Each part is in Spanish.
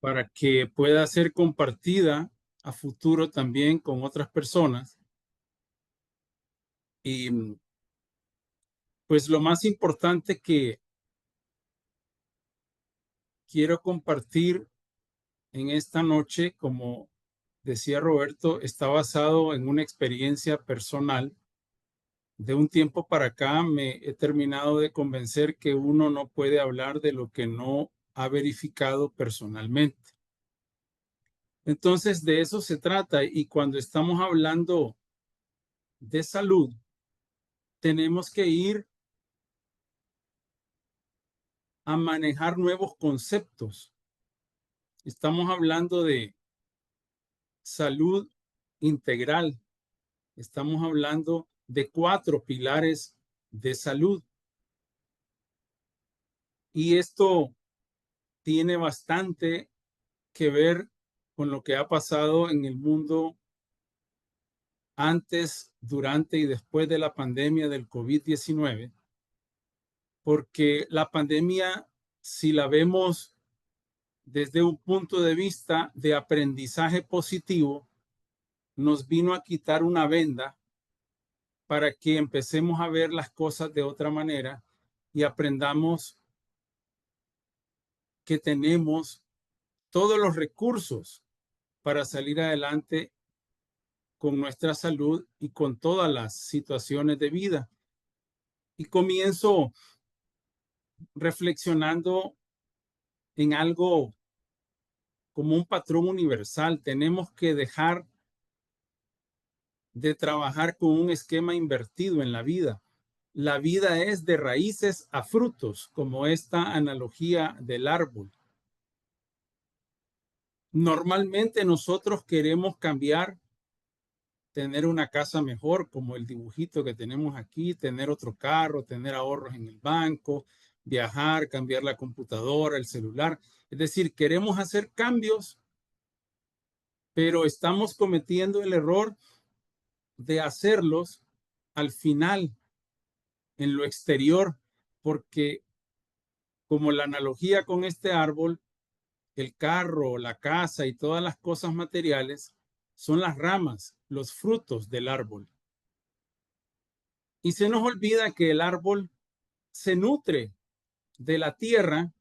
para que pueda ser compartida a futuro también con otras personas. Y pues lo más importante que quiero compartir en esta noche, como decía Roberto, está basado en una experiencia personal. De un tiempo para acá me he terminado de convencer que uno no puede hablar de lo que no ha verificado personalmente. Entonces, de eso se trata. Y cuando estamos hablando de salud, tenemos que ir a manejar nuevos conceptos. Estamos hablando de salud integral. Estamos hablando de 4 pilares de salud. Y esto tiene bastante que ver con lo que ha pasado en el mundo antes, durante y después de la pandemia del COVID-19, porque la pandemia, si la vemos desde un punto de vista de aprendizaje positivo, nos vino a quitar una venda para que empecemos a ver las cosas de otra manera y aprendamos que tenemos todos los recursos para salir adelante con nuestra salud y con todas las situaciones de vida. Y comienzo reflexionando en algo como un patrón universal. Tenemos que dejar de trabajar con un esquema invertido en la vida. La vida es de raíces a frutos, como esta analogía del árbol. Normalmente nosotros queremos cambiar, tener una casa mejor, como el dibujito que tenemos aquí, tener otro carro, tener ahorros en el banco, viajar, cambiar la computadora, el celular. Es decir, queremos hacer cambios, pero estamos cometiendo el error de hacerlos al final, en lo exterior, porque como la analogía con este árbol, el carro, la casa y todas las cosas materiales son las ramas, los frutos del árbol. Y se nos olvida que el árbol se nutre de la tierra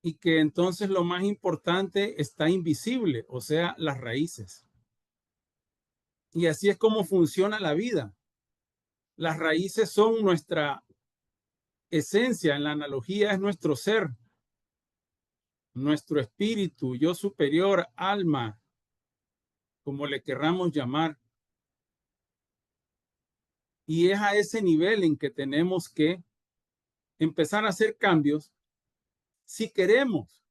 y que entonces lo más importante está invisible, o sea, las raíces. Y así es como funciona la vida. Las raíces son nuestra esencia, en la analogía es nuestro ser, nuestro espíritu, yo superior, alma, como le querramos llamar. Y es a ese nivel en que tenemos que empezar a hacer cambios si queremos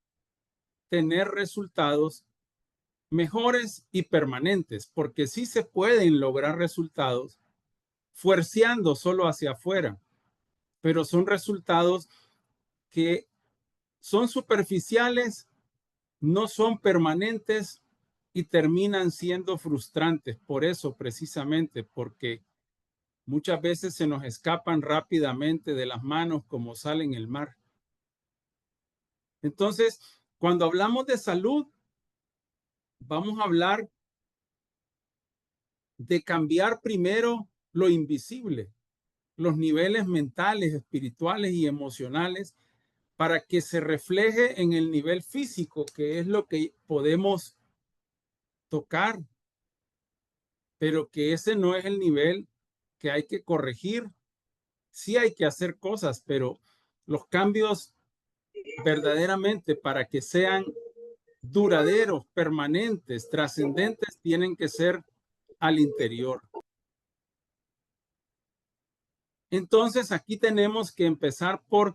tener resultados mejores y permanentes, porque sí se pueden lograr resultados fuerceando solo hacia afuera, pero son resultados que son superficiales, no son permanentes y terminan siendo frustrantes. Por eso, precisamente, porque muchas veces se nos escapan rápidamente de las manos como sale en el mar. Entonces, cuando hablamos de salud, vamos a hablar de cambiar primero lo invisible, los niveles mentales, espirituales y emocionales, para que se refleje en el nivel físico, que es lo que podemos tocar, pero que ese no es el nivel que hay que corregir. Sí hay que hacer cosas, pero los cambios verdaderamente para que sean duraderos, permanentes, trascendentes, tienen que ser al interior. Entonces aquí tenemos que empezar por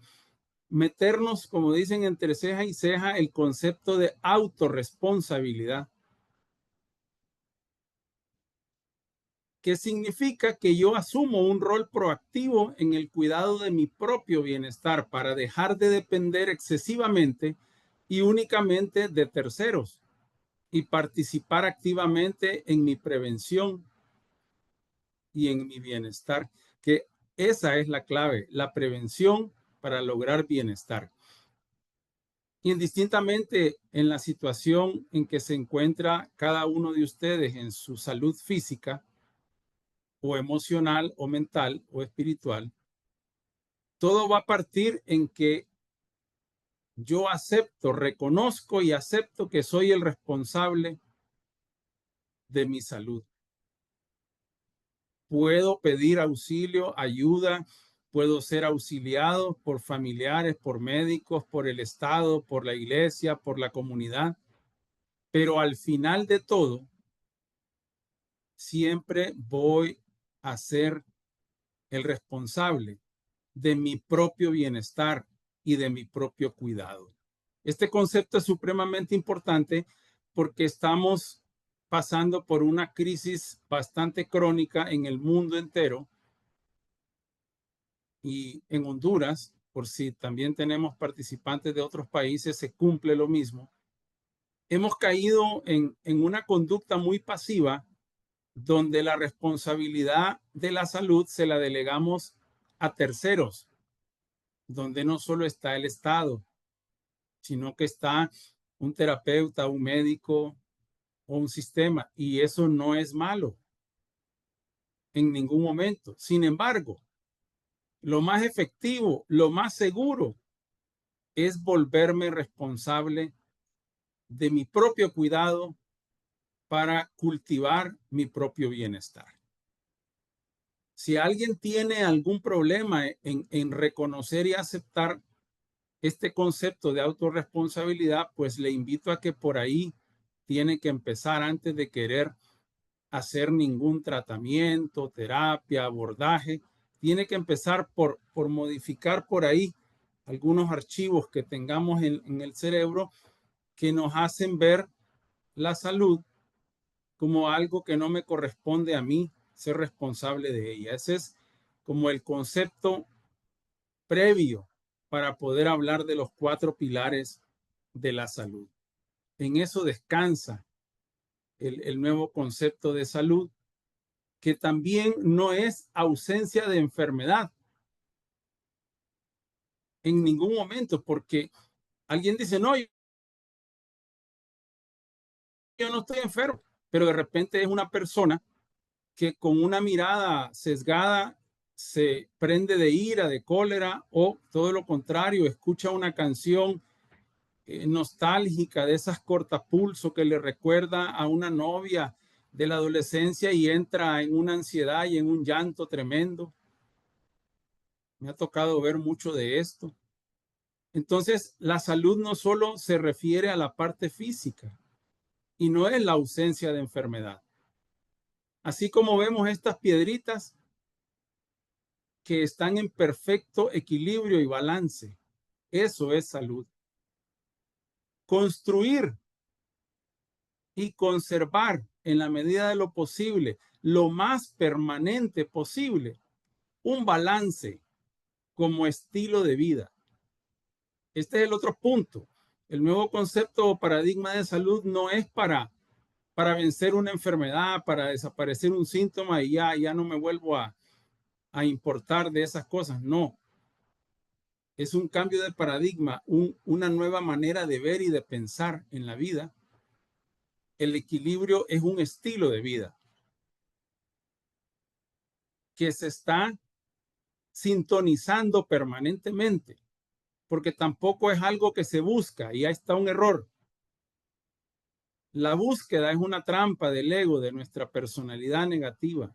meternos, como dicen, entre ceja y ceja, el concepto de autorresponsabilidad, que significa que yo asumo un rol proactivo en el cuidado de mi propio bienestar para dejar de depender excesivamente y únicamente de terceros y participar activamente en mi prevención y en mi bienestar, que esa es la clave, la prevención para lograr bienestar. Indistintamente en la situación en que se encuentra cada uno de ustedes en su salud física o emocional o mental o espiritual, todo va a partir en que yo acepto, reconozco y acepto que soy el responsable de mi salud. Puedo pedir auxilio, ayuda, puedo ser auxiliado por familiares, por médicos, por el Estado, por la iglesia, por la comunidad, pero al final de todo, siempre voy a ser el responsable de mi propio bienestar y de mi propio cuidado. Este concepto es supremamente importante porque estamos pasando por una crisis bastante crónica en el mundo entero y en Honduras, por si también tenemos participantes de otros países, se cumple lo mismo. Hemos caído en una conducta muy pasiva donde la responsabilidad de la salud se la delegamos a terceros, donde no solo está el Estado, sino que está un terapeuta, un médico o un sistema, y eso no es malo en ningún momento. Sin embargo, lo más efectivo, lo más seguro es volverme responsable de mi propio cuidado para cultivar mi propio bienestar. Si alguien tiene algún problema en reconocer y aceptar este concepto de autorresponsabilidad, pues le invito a que por ahí tiene que empezar antes de querer hacer ningún tratamiento, terapia, abordaje. Tiene que empezar por modificar por ahí algunos archivos que tengamos en el cerebro que nos hacen ver la salud como algo que no me corresponde a mí ser responsable de ella. Ese es como el concepto previo para poder hablar de los 4 pilares de la salud. En eso descansa el nuevo concepto de salud, que también no es ausencia de enfermedad en ningún momento, porque alguien dice, no, yo no estoy enfermo, pero de repente es una persona que con una mirada sesgada se prende de ira, de cólera, o todo lo contrario, escucha una canción nostálgica de esas cortapulso que le recuerda a una novia de la adolescencia y entra en una ansiedad y en un llanto tremendo. Me ha tocado ver mucho de esto. Entonces, la salud no solo se refiere a la parte física y no es la ausencia de enfermedad. Así como vemos estas piedritas que están en perfecto equilibrio y balance, eso es salud. Construir y conservar en la medida de lo posible, lo más permanente posible, un balance como estilo de vida. Este es el otro punto. El nuevo concepto o paradigma de salud no es para vencer una enfermedad, para desaparecer un síntoma y ya no me vuelvo a importar de esas cosas. No, es un cambio de paradigma, una nueva manera de ver y de pensar en la vida. El equilibrio es un estilo de vida que se está sintonizando permanentemente, porque tampoco es algo que se busca y ahí está un error. La búsqueda es una trampa del ego, de nuestra personalidad negativa.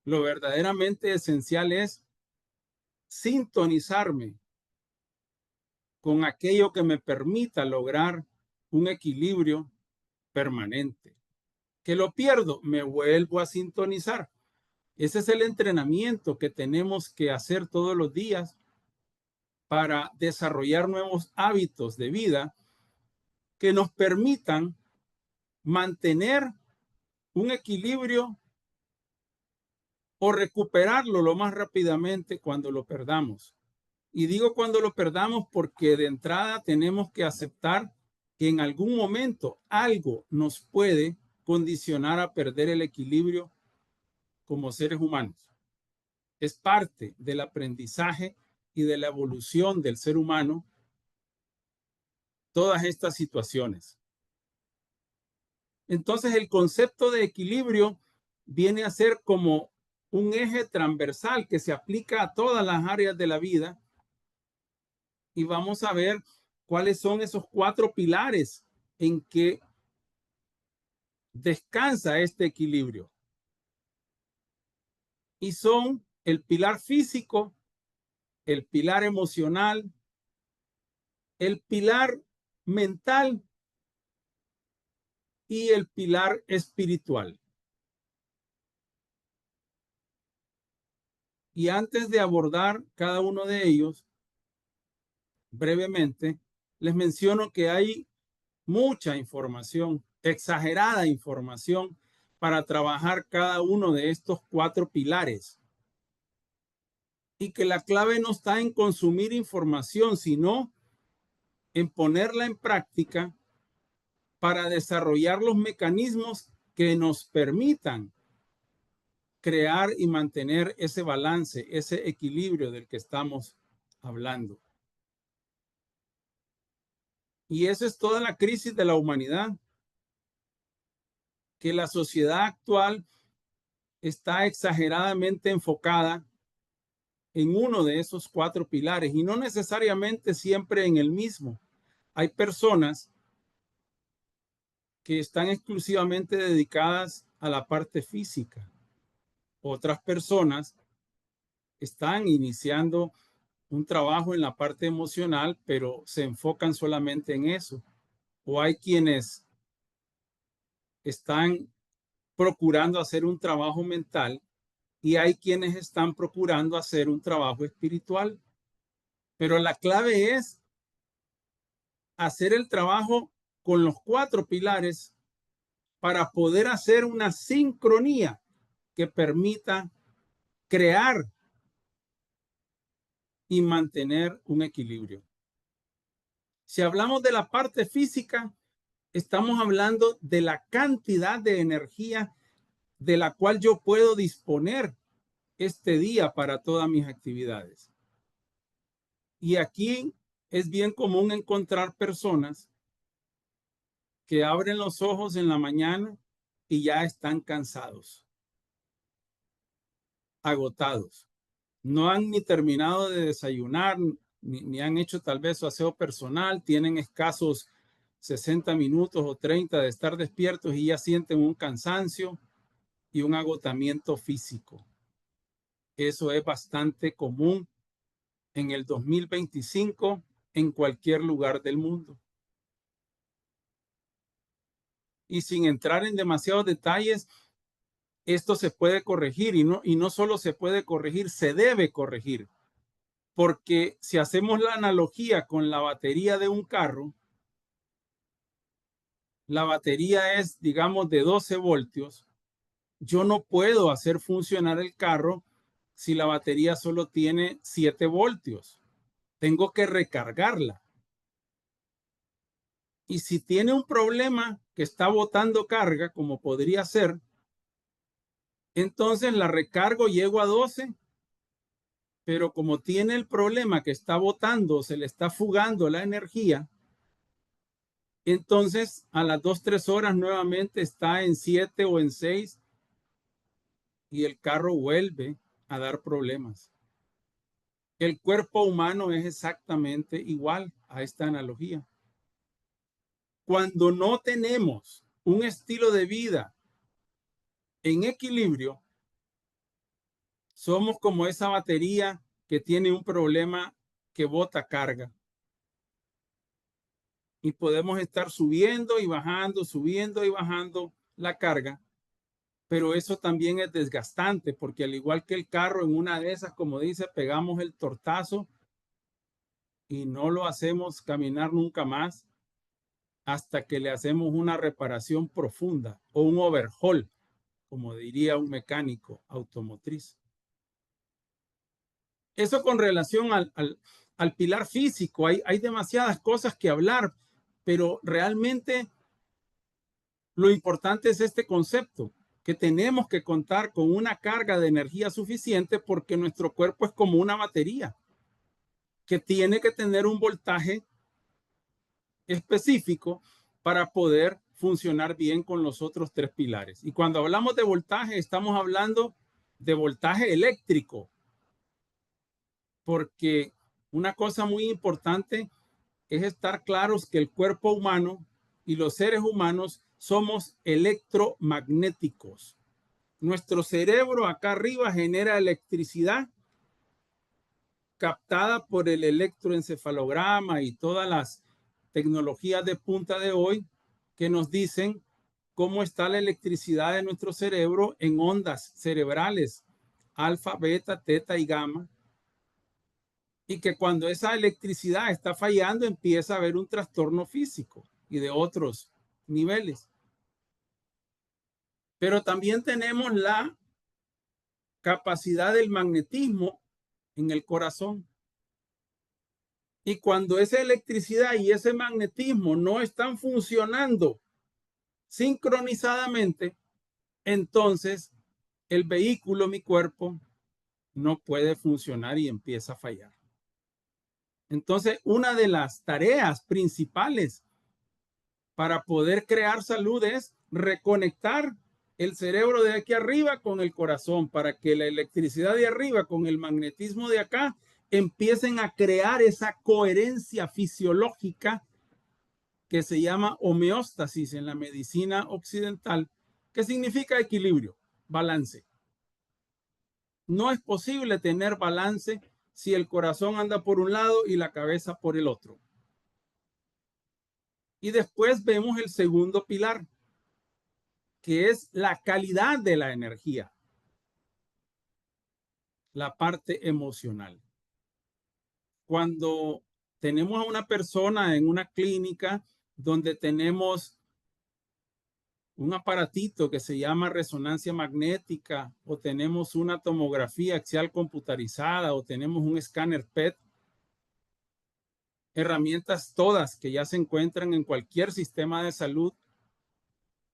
Lo verdaderamente esencial es sintonizarme con aquello que me permita lograr un equilibrio permanente. Que lo pierdo, me vuelvo a sintonizar. Ese es el entrenamiento que tenemos que hacer todos los días para desarrollar nuevos hábitos de vida que nos permitan mantener un equilibrio o recuperarlo lo más rápidamente cuando lo perdamos. Y digo cuando lo perdamos porque de entrada tenemos que aceptar que en algún momento algo nos puede condicionar a perder el equilibrio como seres humanos. Es parte del aprendizaje y de la evolución del ser humano todas estas situaciones. Entonces, el concepto de equilibrio viene a ser como un eje transversal que se aplica a todas las áreas de la vida, y vamos a ver cuáles son esos 4 pilares en que descansa este equilibrio. Y son el pilar físico, el pilar emocional, el pilar mental y el pilar espiritual. Y antes de abordar cada uno de ellos, brevemente, les menciono que hay mucha información, exagerada información, para trabajar cada uno de estos 4 pilares. Y que la clave no está en consumir información, sino en ponerla en práctica para desarrollar los mecanismos que nos permitan crear y mantener ese balance, ese equilibrio del que estamos hablando. Y eso es toda la crisis de la humanidad, que la sociedad actual está exageradamente enfocada en uno de esos 4 pilares y no necesariamente siempre en el mismo. Hay personas que están exclusivamente dedicadas a la parte física. Otras personas están iniciando un trabajo en la parte emocional, pero se enfocan solamente en eso. O hay quienes están procurando hacer un trabajo mental y hay quienes están procurando hacer un trabajo espiritual. Pero la clave es hacer el trabajo con los 4 pilares para poder hacer una sincronía que permita crear y mantener un equilibrio. Si hablamos de la parte física, estamos hablando de la cantidad de energía de la cual yo puedo disponer este día para todas mis actividades. Y aquí es bien común encontrar personas que abren los ojos en la mañana y ya están cansados, agotados. No han ni terminado de desayunar, ni han hecho tal vez su aseo personal, tienen escasos 60 minutos o 30 de estar despiertos y ya sienten un cansancio y un agotamiento físico. Eso es bastante común en el 2025 en cualquier lugar del mundo. Y sin entrar en demasiados detalles, esto se puede corregir y no solo se puede corregir, se debe corregir. Porque si hacemos la analogía con la batería de un carro, la batería es, digamos, de 12 voltios. Yo no puedo hacer funcionar el carro si la batería solo tiene 7 voltios. Tengo que recargarla. Y si tiene un problema que está botando carga, como podría ser, entonces la recargo, llego a 12, pero como tiene el problema que está botando, se le está fugando la energía, entonces a las 2, 3 horas nuevamente está en 7 o en 6 y el carro vuelve a dar problemas. El cuerpo humano es exactamente igual a esta analogía. Cuando no tenemos un estilo de vida en equilibrio, somos como esa batería que tiene un problema que bota carga. Y podemos estar subiendo y bajando la carga, pero eso también es desgastante porque al igual que el carro, en una de esas, como dice, pegamos el tortazo y no lo hacemos caminar nunca más hasta que le hacemos una reparación profunda o un overhaul, como diría un mecánico automotriz. Eso con relación al pilar físico, hay demasiadas cosas que hablar, pero realmente lo importante es este concepto, que tenemos que contar con una carga de energía suficiente porque nuestro cuerpo es como una batería que tiene que tener un voltaje específico para poder funcionar bien con los otros tres pilares. Y cuando hablamos de voltaje, estamos hablando de voltaje eléctrico, porque una cosa muy importante es estar claros que el cuerpo humano y los seres humanos somos electromagnéticos. Nuestro cerebro acá arriba genera electricidad captada por el electroencefalograma y todas las tecnologías de punta de hoy que nos dicen cómo está la electricidad de nuestro cerebro en ondas cerebrales, alfa, beta, teta y gamma. Y que cuando esa electricidad está fallando empieza a haber un trastorno físico y de otros niveles. Pero también tenemos la capacidad del magnetismo en el corazón. Y cuando esa electricidad y ese magnetismo no están funcionando sincronizadamente, entonces el vehículo, mi cuerpo, no puede funcionar y empieza a fallar. Entonces, una de las tareas principales para poder crear salud es reconectar el cerebro de aquí arriba con el corazón para que la electricidad de arriba con el magnetismo de acá empiecen a crear esa coherencia fisiológica que se llama homeostasis en la medicina occidental, que significa equilibrio, balance. No es posible tener balance si el corazón anda por un lado y la cabeza por el otro. Y después vemos el segundo pilar, que es la calidad de la energía, la parte emocional. Cuando tenemos a una persona en una clínica donde tenemos un aparatito que se llama resonancia magnética o tenemos una tomografía axial computarizada o tenemos un escáner PET, herramientas todas que ya se encuentran en cualquier sistema de salud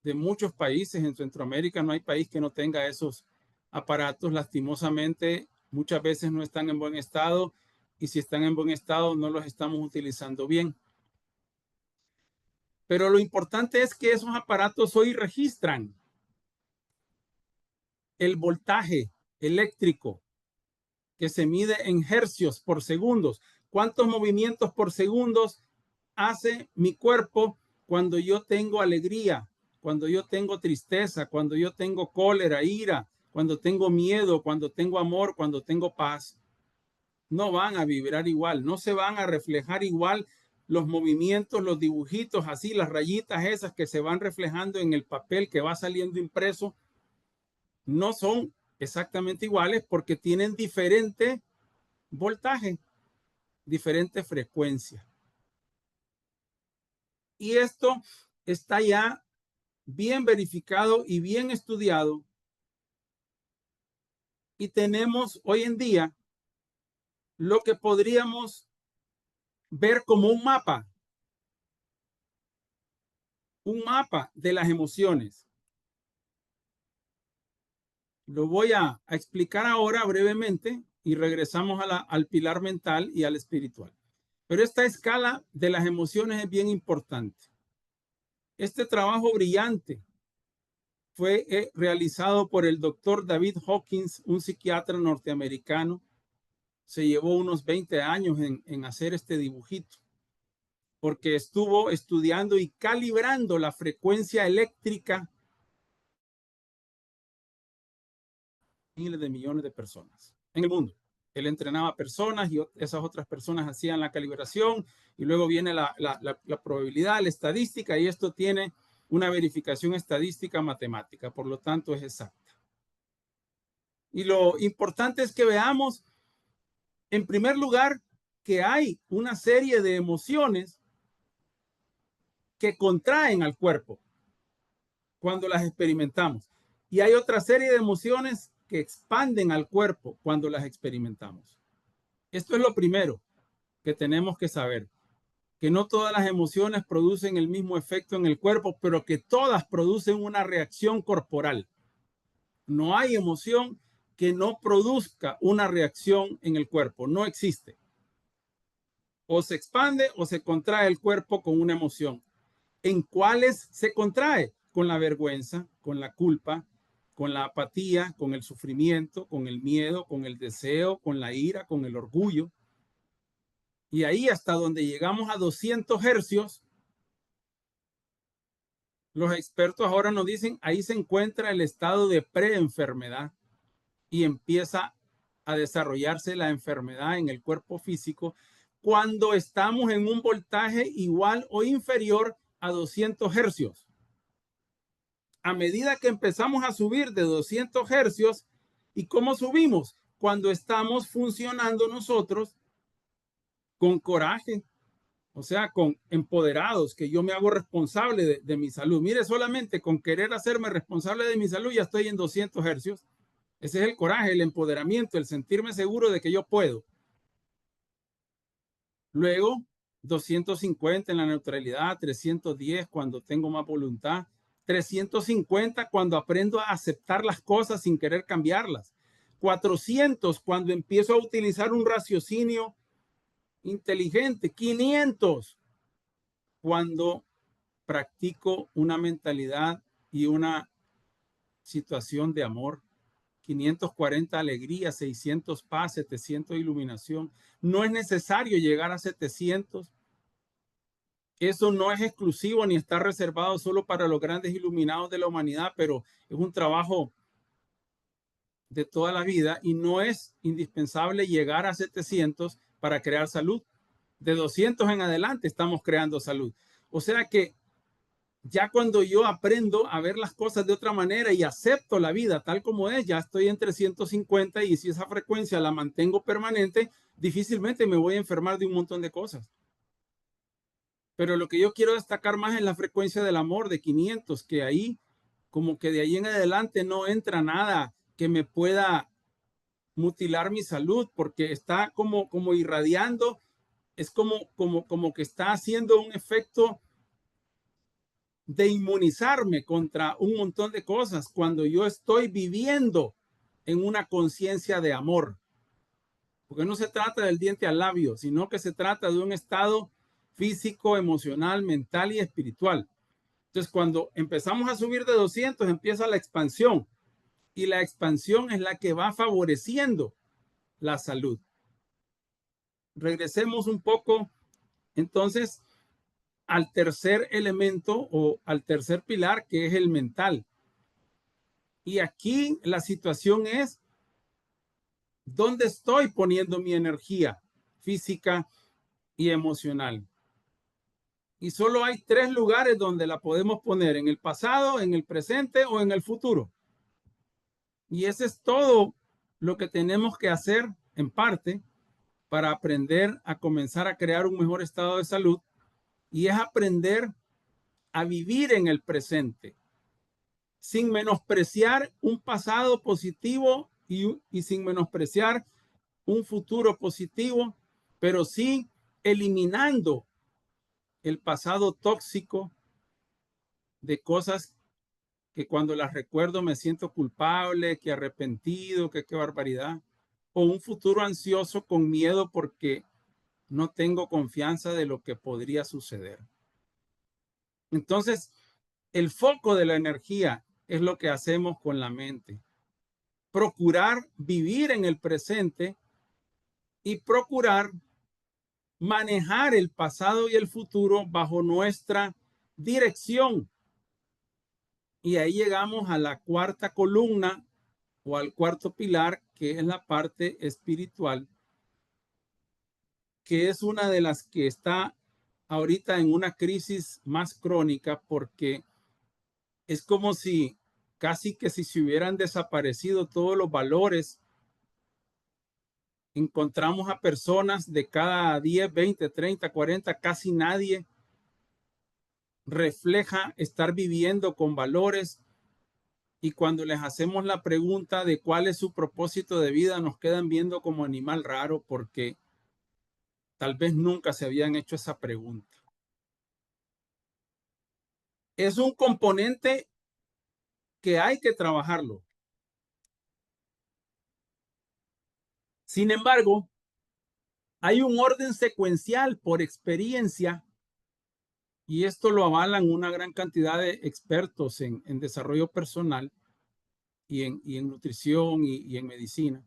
de muchos países. En Centroamérica no hay país que no tenga esos aparatos. Lastimosamente, muchas veces no están en buen estado y si están en buen estado no los estamos utilizando bien. Pero lo importante es que esos aparatos hoy registran el voltaje eléctrico que se mide en hercios por segundos. ¿Cuántos movimientos por segundos hace mi cuerpo cuando yo tengo alegría, cuando yo tengo tristeza, cuando yo tengo cólera, ira, cuando tengo miedo, cuando tengo amor, cuando tengo paz? No van a vibrar igual, no se van a reflejar igual los movimientos, los dibujitos, así las rayitas esas que se van reflejando en el papel que va saliendo impreso, no son exactamente iguales porque tienen diferente voltaje, diferente frecuencia. Y esto está ya bien verificado y bien estudiado. Y tenemos hoy en día lo que podríamos ver como un mapa de las emociones. Lo voy a explicar ahora brevemente y regresamos al pilar mental y al espiritual. Pero esta escala de las emociones es bien importante. Este trabajo brillante fue realizado por el doctor David Hawkins, un psiquiatra norteamericano. Se llevó unos 20 años en hacer este dibujito, porque estuvo estudiando y calibrando la frecuencia eléctrica de miles de millones de personas en el mundo. Él entrenaba personas y esas otras personas hacían la calibración y luego viene la probabilidad, la estadística, y esto tiene una verificación estadística matemática, por lo tanto es exacta. Y lo importante es que veamos, en primer lugar, que hay una serie de emociones que contraen al cuerpo cuando las experimentamos. Y hay otra serie de emociones que expanden al cuerpo cuando las experimentamos. Esto es lo primero que tenemos que saber, que no todas las emociones producen el mismo efecto en el cuerpo, pero que todas producen una reacción corporal. No hay emoción que no produzca una reacción en el cuerpo, no existe. O se expande o se contrae el cuerpo con una emoción. ¿En cuáles se contrae? Con la vergüenza, con la culpa, con la apatía, con el sufrimiento, con el miedo, con el deseo, con la ira, con el orgullo. Y ahí hasta donde llegamos a 200 hercios, los expertos ahora nos dicen, ahí se encuentra el estado de preenfermedad y empieza a desarrollarse la enfermedad en el cuerpo físico cuando estamos en un voltaje igual o inferior a 200 hercios. A medida que empezamos a subir de 200 hercios, ¿y cómo subimos? Cuando estamos funcionando nosotros con coraje, o sea, con empoderados, que yo me hago responsable de mi salud. Mire, solamente con querer hacerme responsable de mi salud ya estoy en 200 hercios. Ese es el coraje, el empoderamiento, el sentirme seguro de que yo puedo. Luego, 250 en la neutralidad, 310 cuando tengo más voluntad, 350 cuando aprendo a aceptar las cosas sin querer cambiarlas, 400 cuando empiezo a utilizar un raciocinio inteligente, 500 cuando practico una mentalidad y una situación de amor, 540 alegría, 600 paz, 700 iluminación. No es necesario llegar a 700. Eso no es exclusivo ni está reservado solo para los grandes iluminados de la humanidad, pero es un trabajo de toda la vida y no es indispensable llegar a 700 para crear salud. De 200 en adelante estamos creando salud. O sea que ya cuando yo aprendo a ver las cosas de otra manera y acepto la vida tal como es, ya estoy en 350 y si esa frecuencia la mantengo permanente, difícilmente me voy a enfermar de un montón de cosas. Pero lo que yo quiero destacar más es la frecuencia del amor de 500, que ahí, como que de ahí en adelante no entra nada que me pueda mutilar mi salud, porque está como irradiando, es como que está haciendo un efecto de inmunizarme contra un montón de cosas cuando yo estoy viviendo en una conciencia de amor. Porque no se trata del diente al labio, sino que se trata de un estado físico, emocional, mental y espiritual. Entonces, cuando empezamos a subir de 200, empieza la expansión. Y la expansión es la que va favoreciendo la salud. Regresemos un poco, entonces, al tercer elemento o al tercer pilar, que es el mental. Y aquí la situación es, ¿dónde estoy poniendo mi energía física y emocional? Y solo hay tres lugares donde la podemos poner: en el pasado, en el presente o en el futuro. Y ese es todo lo que tenemos que hacer en parte para aprender a comenzar a crear un mejor estado de salud, y es aprender a vivir en el presente sin menospreciar un pasado positivo y sin menospreciar un futuro positivo, pero sí eliminando el pasado tóxico de cosas que cuando las recuerdo me siento culpable, que arrepentido, que qué barbaridad, o un futuro ansioso con miedo porque no tengo confianza de lo que podría suceder. Entonces, el foco de la energía es lo que hacemos con la mente. Procurar vivir en el presente y procurar manejar el pasado y el futuro bajo nuestra dirección. Y ahí llegamos a la cuarta columna o al cuarto pilar, que es la parte espiritual, que es una de las que está ahorita en una crisis más crónica, porque es como si casi que si se hubieran desaparecido todos los valores. Encontramos a personas de cada 10, 20, 30, 40, casi nadie refleja estar viviendo con valores, y cuando les hacemos la pregunta de cuál es su propósito de vida, nos quedan viendo como animal raro porque tal vez nunca se habían hecho esa pregunta. Es un componente que hay que trabajarlo. Sin embargo, Hay un orden secuencial por experiencia y esto lo avalan una gran cantidad de expertos en desarrollo personal y en nutrición y en medicina,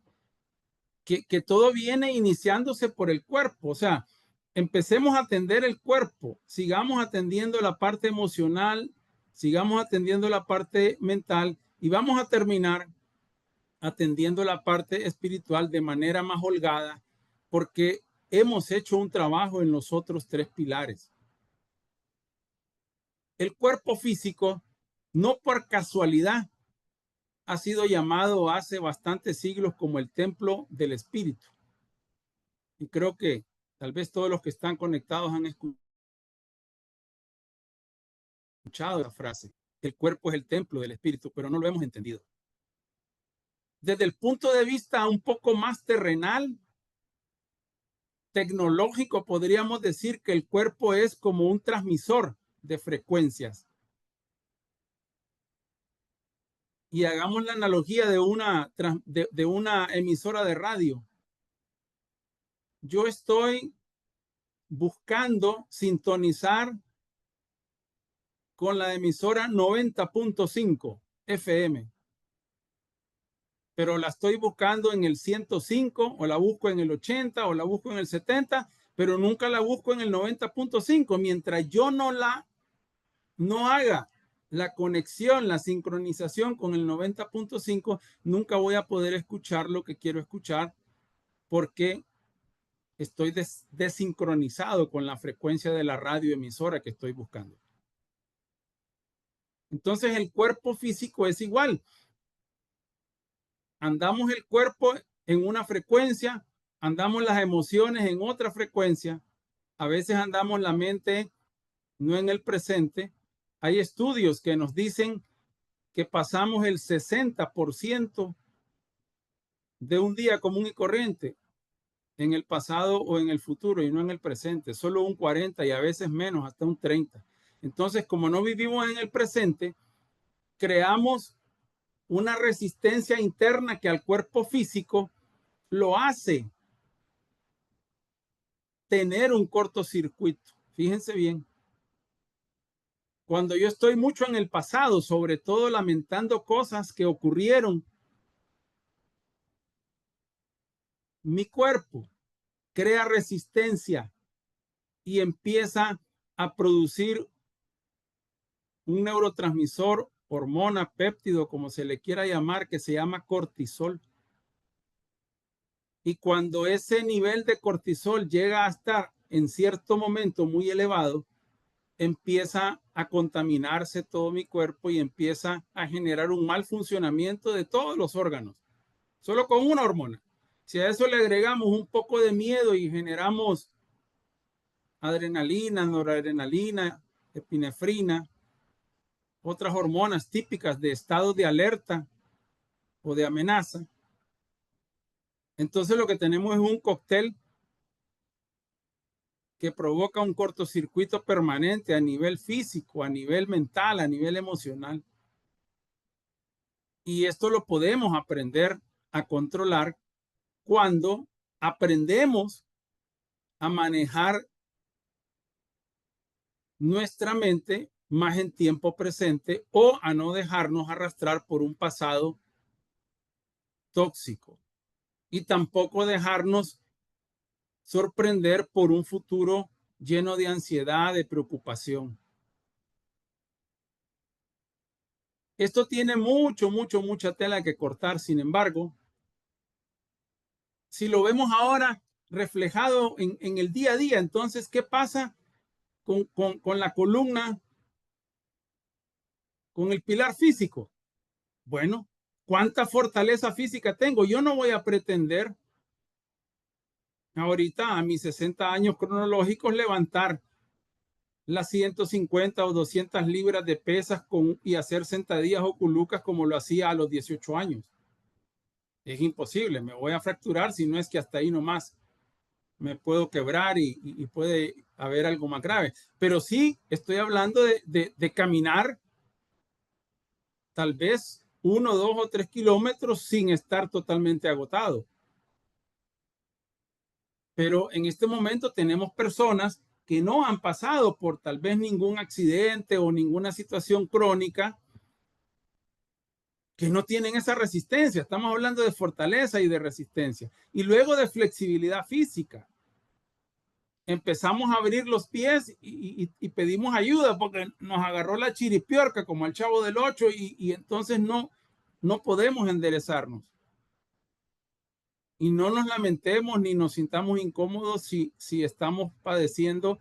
que todo viene iniciándose por el cuerpo. O sea, empecemos a atender el cuerpo, sigamos atendiendo la parte emocional, sigamos atendiendo la parte mental y vamos a terminar atendiendo la parte espiritual de manera más holgada, porque hemos hecho un trabajo en los otros tres pilares. El cuerpo físico, no por casualidad, ha sido llamado hace bastantes siglos como el templo del espíritu. Y creo que tal vez todos los que están conectados han escuchado la frase. El cuerpo es el templo del espíritu, pero no lo hemos entendido. Desde el punto de vista un poco más terrenal, tecnológico, podríamos decir que el cuerpo es como un transmisor de frecuencias. Y hagamos la analogía de una emisora de radio. Yo estoy buscando sintonizar con la emisora 90.5 FM, pero la estoy buscando en el 105 o la busco en el 80 o la busco en el 70, pero nunca la busco en el 90.5. Mientras yo no haga la conexión, la sincronización con el 90.5, nunca voy a poder escuchar lo que quiero escuchar porque estoy desincronizado con la frecuencia de la radioemisora que estoy buscando. Entonces el cuerpo físico es igual. Andamos el cuerpo en una frecuencia, andamos las emociones en otra frecuencia, a veces andamos la mente no en el presente. Hay estudios que nos dicen que pasamos el 60% de un día común y corriente en el pasado o en el futuro y no en el presente, solo un 40 y a veces menos, hasta un 30. Entonces, como no vivimos en el presente, creamos una resistencia interna que al cuerpo físico lo hace tener un cortocircuito. Fíjense bien, cuando yo estoy mucho en el pasado, sobre todo lamentando cosas que ocurrieron, mi cuerpo crea resistencia y empieza a producir un neurotransmisor, hormona, péptido, como se le quiera llamar, que se llama cortisol. Y cuando ese nivel de cortisol llega a estar en cierto momento muy elevado, empieza a contaminarse todo mi cuerpo y empieza a generar un mal funcionamiento de todos los órganos, solo con una hormona. Si a eso le agregamos un poco de miedo y generamos adrenalina, noradrenalina, epinefrina, otras hormonas típicas de estado de alerta o de amenaza, entonces lo que tenemos es un cóctel que provoca un cortocircuito permanente a nivel físico, a nivel mental, a nivel emocional. Y esto lo podemos aprender a controlar cuando aprendemos a manejar nuestra mente más en tiempo presente o a no dejarnos arrastrar por un pasado tóxico y tampoco dejarnos sorprender por un futuro lleno de ansiedad, de preocupación. Esto tiene mucha tela que cortar. Sin embargo, si lo vemos ahora reflejado en el día a día, entonces, ¿qué pasa con la columna, con el pilar físico? Bueno, ¿cuánta fortaleza física tengo? Yo no voy a pretender ahorita a mis 60 años cronológicos levantar las 150 o 200 libras de pesas y hacer sentadillas o culucas como lo hacía a los 18 años. Es imposible, me voy a fracturar si no es que hasta ahí nomás me puedo quebrar y puede haber algo más grave. Pero sí estoy hablando de caminar tal vez 1, 2 o 3 kilómetros sin estar totalmente agotado. Pero en este momento tenemos personas que no han pasado por tal vez ningún accidente o ninguna situación crónica, que no tienen esa resistencia. Estamos hablando de fortaleza y de resistencia. Y luego de flexibilidad física. Empezamos a abrir los pies y pedimos ayuda porque nos agarró la chiripiorca como al Chavo del Ocho y entonces no podemos enderezarnos. Y no nos lamentemos ni nos sintamos incómodos si estamos padeciendo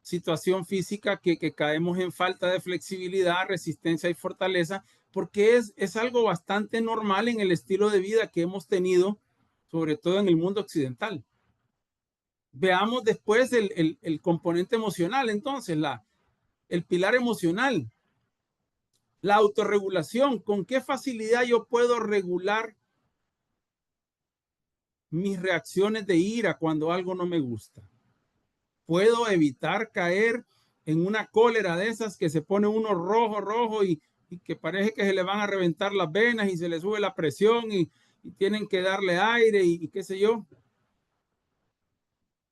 situación física que caemos en falta de flexibilidad, resistencia y fortaleza, porque es algo bastante normal en el estilo de vida que hemos tenido, sobre todo en el mundo occidental. Veamos después el componente emocional, entonces, el pilar emocional, la autorregulación. ¿Con qué facilidad yo puedo regular mis reacciones de ira cuando algo no me gusta? Puedo evitar caer en una cólera de esas que se pone uno rojo y que parece que se le van a reventar las venas y se le sube la presión y tienen que darle aire y qué sé yo.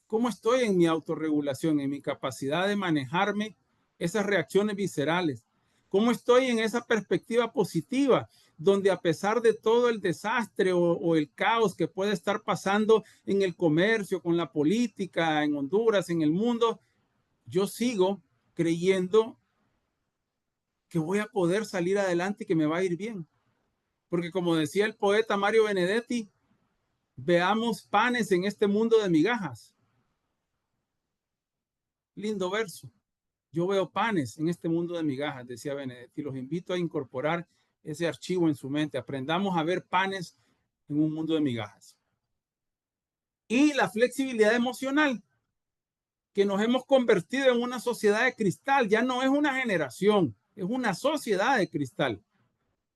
¿Cómo estoy en mi autorregulación, en mi capacidad de manejarme esas reacciones viscerales? ¿Cómo estoy en esa perspectiva positiva, donde a pesar de todo el desastre o el caos que puede estar pasando en el comercio, con la política, en Honduras, en el mundo, yo sigo creyendo que voy a poder salir adelante y que me va a ir bien? Porque como decía el poeta Mario Benedetti, veamos panes en este mundo de migajas. Lindo verso. Yo veo panes en este mundo de migajas, decía Benedetti. Los invito a incorporar ese archivo en su mente. Aprendamos a ver panes en un mundo de migajas. Y la flexibilidad emocional, que nos hemos convertido en una sociedad de cristal. Ya no es una generación, es una sociedad de cristal,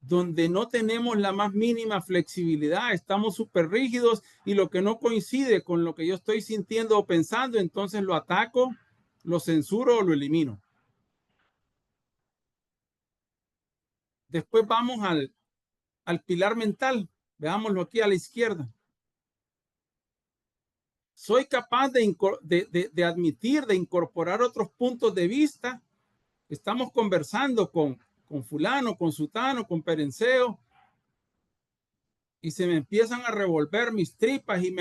donde no tenemos la más mínima flexibilidad. Estamos súper rígidos y lo que no coincide con lo que yo estoy sintiendo o pensando, entonces lo ataco, lo censuro o lo elimino. Después vamos al pilar mental. Veámoslo aquí a la izquierda. Soy capaz de admitir, de incorporar otros puntos de vista. Estamos conversando con fulano, con sutano, con perenceo, y se me empiezan a revolver mis tripas y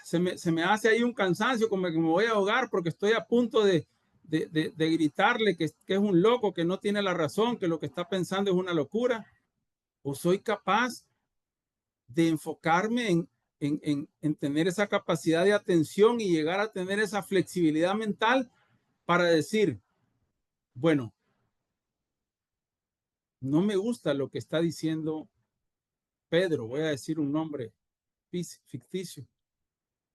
se me hace ahí un cansancio, como que me voy a ahogar porque estoy a punto de gritarle que es un loco, que no tiene la razón, que lo que está pensando es una locura. O soy capaz de enfocarme en tener esa capacidad de atención y llegar a tener esa flexibilidad mental para decir, bueno, no me gusta lo que está diciendo Pedro, voy a decir un nombre ficticio.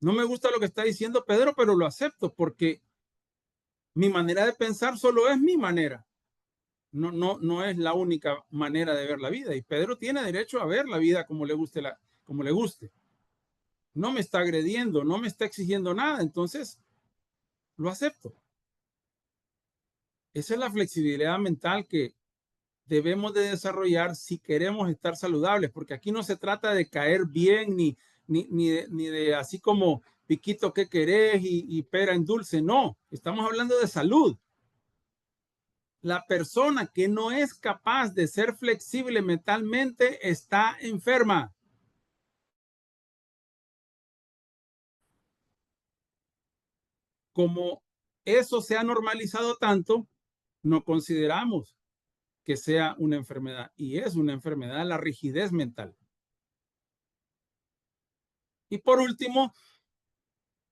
No me gusta lo que está diciendo Pedro, pero lo acepto porque mi manera de pensar solo es mi manera. No es la única manera de ver la vida. Y Pedro tiene derecho a ver la vida como le guste, como le guste. No me está agrediendo, no me está exigiendo nada, entonces lo acepto. Esa es la flexibilidad mental que debemos de desarrollar si queremos estar saludables, porque aquí no se trata de caer bien ni de así como piquito que querés y pera en dulce. No, estamos hablando de salud. La persona que no es capaz de ser flexible mentalmente está enferma. Como eso se ha normalizado tanto, no consideramos que sea una enfermedad, y es una enfermedad la rigidez mental. Y por último,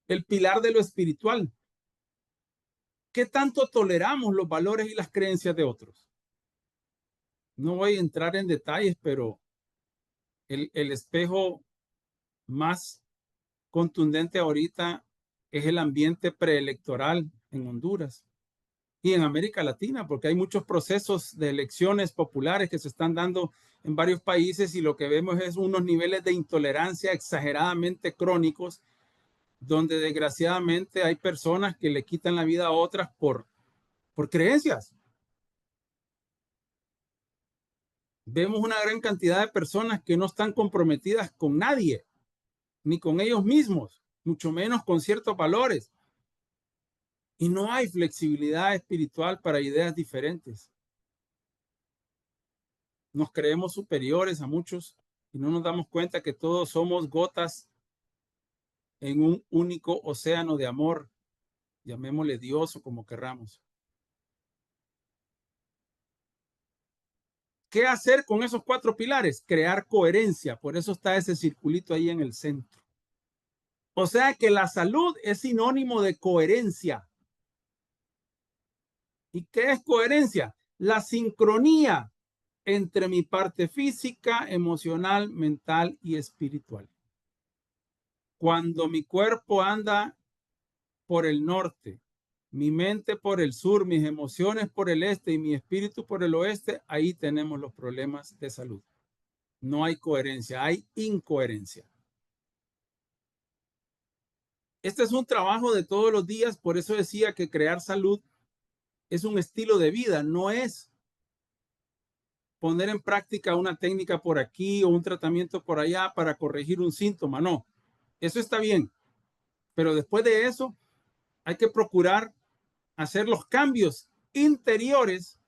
el pilar de lo espiritual. ¿Qué tanto toleramos los valores y las creencias de otros? No voy a entrar en detalles, pero el espejo más contundente ahorita es el ambiente preelectoral en Honduras y en América Latina, porque hay muchos procesos de elecciones populares que se están dando en varios países y lo que vemos es unos niveles de intolerancia exageradamente crónicos, donde desgraciadamente hay personas que le quitan la vida a otras por creencias. Vemos una gran cantidad de personas que no están comprometidas con nadie, ni con ellos mismos. mucho menos con ciertos valores. Y no hay flexibilidad espiritual para ideas diferentes. Nos creemos superiores a muchos y no nos damos cuenta que todos somos gotas en un único océano de amor, llamémosle Dios o como querramos. ¿Qué hacer con esos 4 pilares? Crear coherencia. Por eso está ese circulito ahí en el centro. O sea que la salud es sinónimo de coherencia. ¿Y qué es coherencia? La sincronía entre mi parte física, emocional, mental y espiritual. Cuando mi cuerpo anda por el norte, mi mente por el sur, mis emociones por el este y mi espíritu por el oeste, ahí tenemos los problemas de salud. No hay coherencia, hay incoherencia. Este es un trabajo de todos los días, por eso decía que crear salud es un estilo de vida, no es poner en práctica una técnica por aquí o un tratamiento por allá para corregir un síntoma, no. Eso está bien, pero después de eso hay que procurar hacer los cambios interiores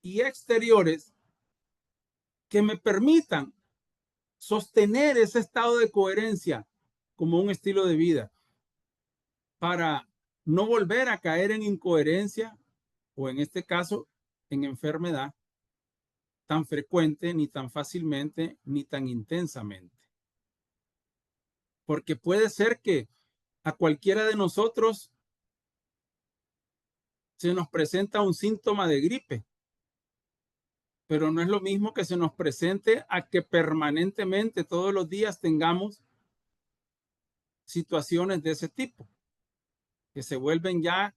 y exteriores que me permitan sostener ese estado de coherencia como un estilo de vida para no volver a caer en incoherencia o en este caso en enfermedad tan frecuente, ni tan fácilmente, ni tan intensamente. Porque puede ser que a cualquiera de nosotros se nos presenta un síntoma de gripe, pero no es lo mismo que se nos presente a que permanentemente todos los días tengamos situaciones de ese tipo, que se vuelven ya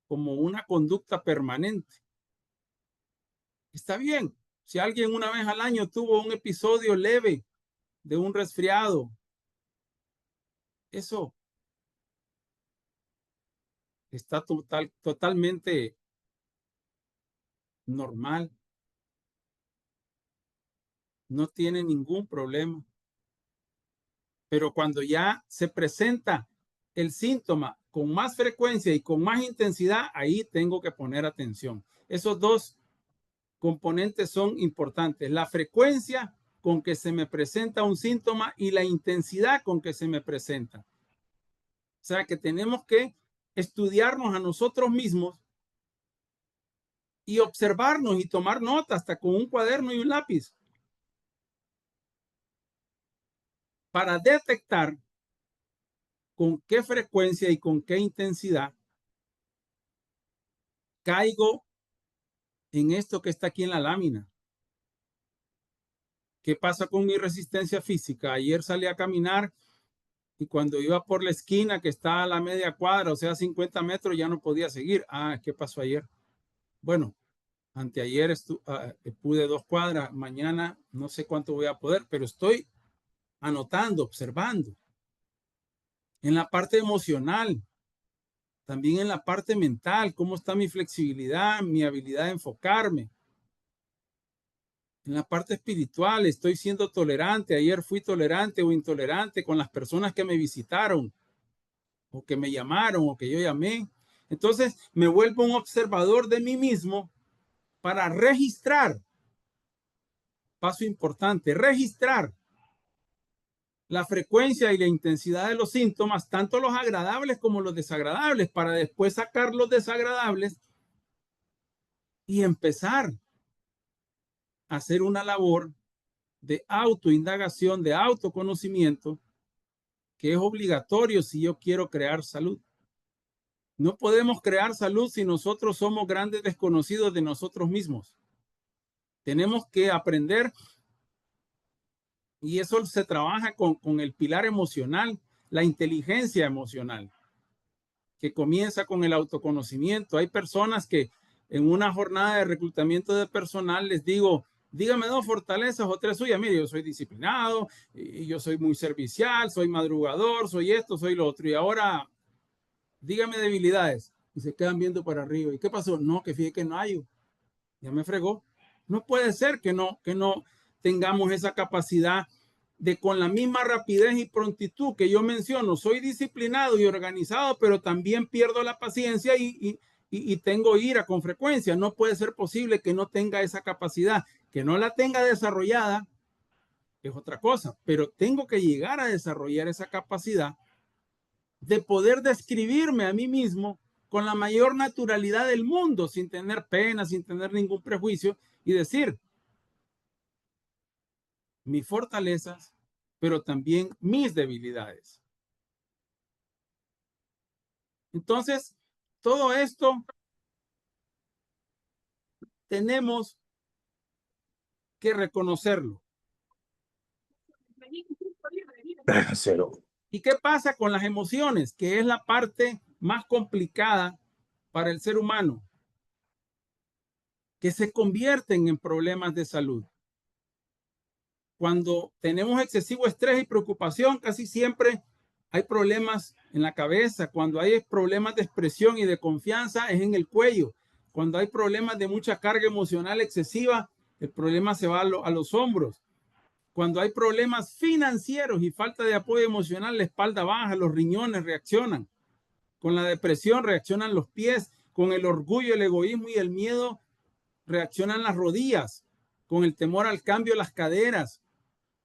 como una conducta permanente. Está bien, si alguien una vez al año tuvo un episodio leve de un resfriado, eso está totalmente normal, no tiene ningún problema. Pero cuando ya se presenta el síntoma con más frecuencia y con más intensidad, ahí tengo que poner atención. Esos dos componentes son importantes. La frecuencia con que se me presenta un síntoma y la intensidad con que se me presenta. O sea que tenemos que estudiarnos a nosotros mismos y observarnos y tomar nota hasta con un cuaderno y un lápiz para detectar con qué frecuencia y con qué intensidad caigo en esto que está aquí en la lámina. ¿Qué pasa con mi resistencia física? Ayer salí a caminar y cuando iba por la esquina que está a la media cuadra, o sea, 50 metros, ya no podía seguir. ¿Qué pasó ayer? Bueno, anteayer pude 2 cuadras, mañana no sé cuánto voy a poder, pero estoy anotando, observando. En la parte emocional, también en la parte mental, cómo está mi flexibilidad, mi habilidad de enfocarme. En la parte espiritual, estoy siendo tolerante. Ayer fui tolerante o intolerante con las personas que me visitaron o que me llamaron o que yo llamé. Entonces me vuelvo un observador de mí mismo para registrar, paso importante, registrar la frecuencia y la intensidad de los síntomas, tanto los agradables como los desagradables, para después sacar los desagradables y empezar a hacer una labor de autoindagación, de autoconocimiento, que es obligatorio si yo quiero crear salud. No podemos crear salud si nosotros somos grandes desconocidos de nosotros mismos. Tenemos que aprender y eso se trabaja con el pilar emocional, la inteligencia emocional, que comienza con el autoconocimiento. Hay personas que en una jornada de reclutamiento de personal les digo, dígame 2 fortalezas o 3 suyas. Mire, yo soy disciplinado, y yo soy muy servicial, soy madrugador, soy esto, soy lo otro. Y ahora, dígame debilidades. Y se quedan viendo para arriba. ¿Y qué pasó? No, que fíjate que no hay. Ya me fregó. No puede ser que no tengamos esa capacidad de con la misma rapidez y prontitud que yo menciono, soy disciplinado y organizado, pero también pierdo la paciencia y tengo ira con frecuencia. No puede ser posible que no tenga esa capacidad, que no la tenga desarrollada, es otra cosa, pero tengo que llegar a desarrollar esa capacidad de poder describirme a mí mismo con la mayor naturalidad del mundo, sin tener pena, sin tener ningún prejuicio, y decir mis fortalezas, pero también mis debilidades. Entonces, todo esto tenemos que reconocerlo. ¿Y qué pasa con las emociones? Que es la parte más complicada para el ser humano, que se convierten en problemas de salud. Cuando tenemos excesivo estrés y preocupación, casi siempre hay problemas en la cabeza. Cuando hay problemas de expresión y de confianza, es en el cuello. Cuando hay problemas de mucha carga emocional excesiva, el problema se va a los hombros. Cuando hay problemas financieros y falta de apoyo emocional, la espalda baja, los riñones reaccionan. Con la depresión reaccionan los pies. Con el orgullo, el egoísmo y el miedo reaccionan las rodillas. Con el temor al cambio, las caderas.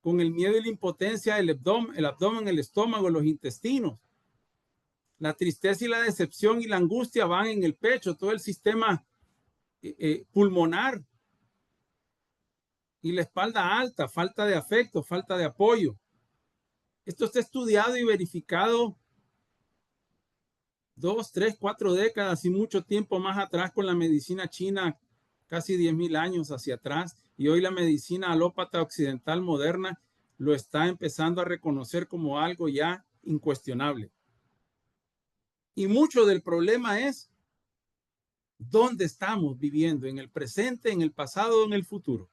Con el miedo y la impotencia, el abdomen, el estómago, los intestinos. La tristeza y la decepción y la angustia van en el pecho, todo el sistema pulmonar. Y la espalda alta, falta de afecto, falta de apoyo. Esto está estudiado y verificado 2, 3, 4 décadas y mucho tiempo más atrás con la medicina china, casi 10,000 años hacia atrás. Y hoy la medicina alópata occidental moderna lo está empezando a reconocer como algo ya incuestionable. Y mucho del problema es dónde estamos viviendo, en el presente, en el pasado o en el futuro.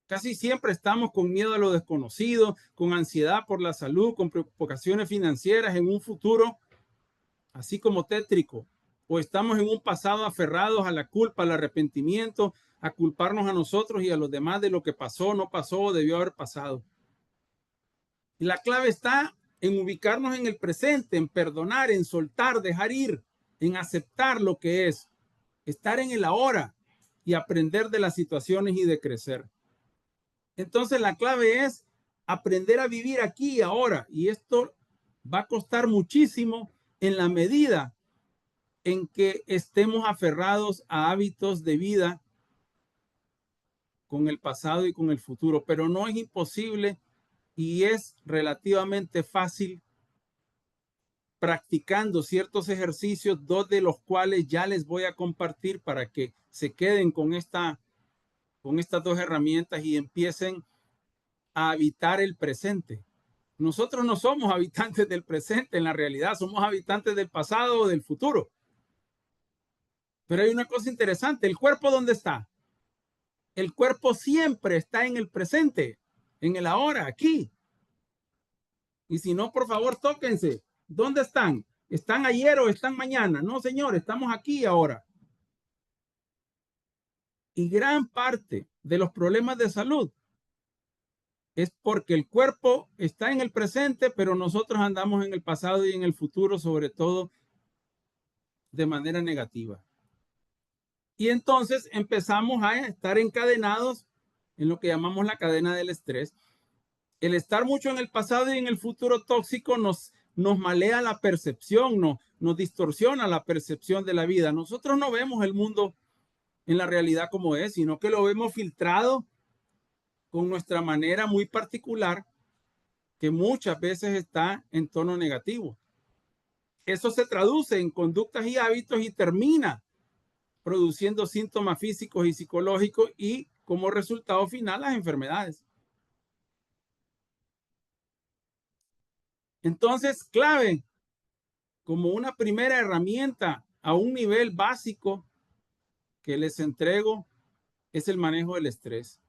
Casi siempre estamos con miedo a lo desconocido, con ansiedad por la salud, con preocupaciones financieras en un futuro, así como tétrico. O estamos en un pasado aferrados a la culpa, al arrepentimiento, a culparnos a nosotros y a los demás de lo que pasó, no pasó o debió haber pasado. Y la clave está en ubicarnos en el presente, en perdonar, en soltar, dejar ir, en aceptar lo que es, estar en el ahora y aprender de las situaciones y de crecer. Entonces la clave es aprender a vivir aquí y ahora. Y esto va a costar muchísimo en la medida en que estemos aferrados a hábitos de vida con el pasado y con el futuro. Pero no es imposible y es relativamente fácil practicando ciertos ejercicios, dos de los cuales ya les voy a compartir para que se queden con estas dos herramientas y empiecen a habitar el presente. Nosotros no somos habitantes del presente, en la realidad somos habitantes del pasado o del futuro. Pero hay una cosa interesante, ¿el cuerpo dónde está? El cuerpo siempre está en el presente, en el ahora, aquí. Y si no, por favor, tóquense. ¿Dónde están? ¿Están ayer o están mañana? No, señor, estamos aquí ahora. Y gran parte de los problemas de salud es porque el cuerpo está en el presente, pero nosotros andamos en el pasado y en el futuro, sobre todo de manera negativa. Y entonces empezamos a estar encadenados en lo que llamamos la cadena del estrés. El estar mucho en el pasado y en el futuro tóxico nos malea la percepción, nos distorsiona la percepción de la vida. Nosotros no vemos el mundo en la realidad como es, sino que lo vemos filtrado con nuestra manera muy particular, que muchas veces está en tono negativo. Eso se traduce en conductas y hábitos y termina produciendo síntomas físicos y psicológicos y como resultado final las enfermedades. Entonces, clave como una primera herramienta a un nivel básico que les entrego es el manejo del estrés.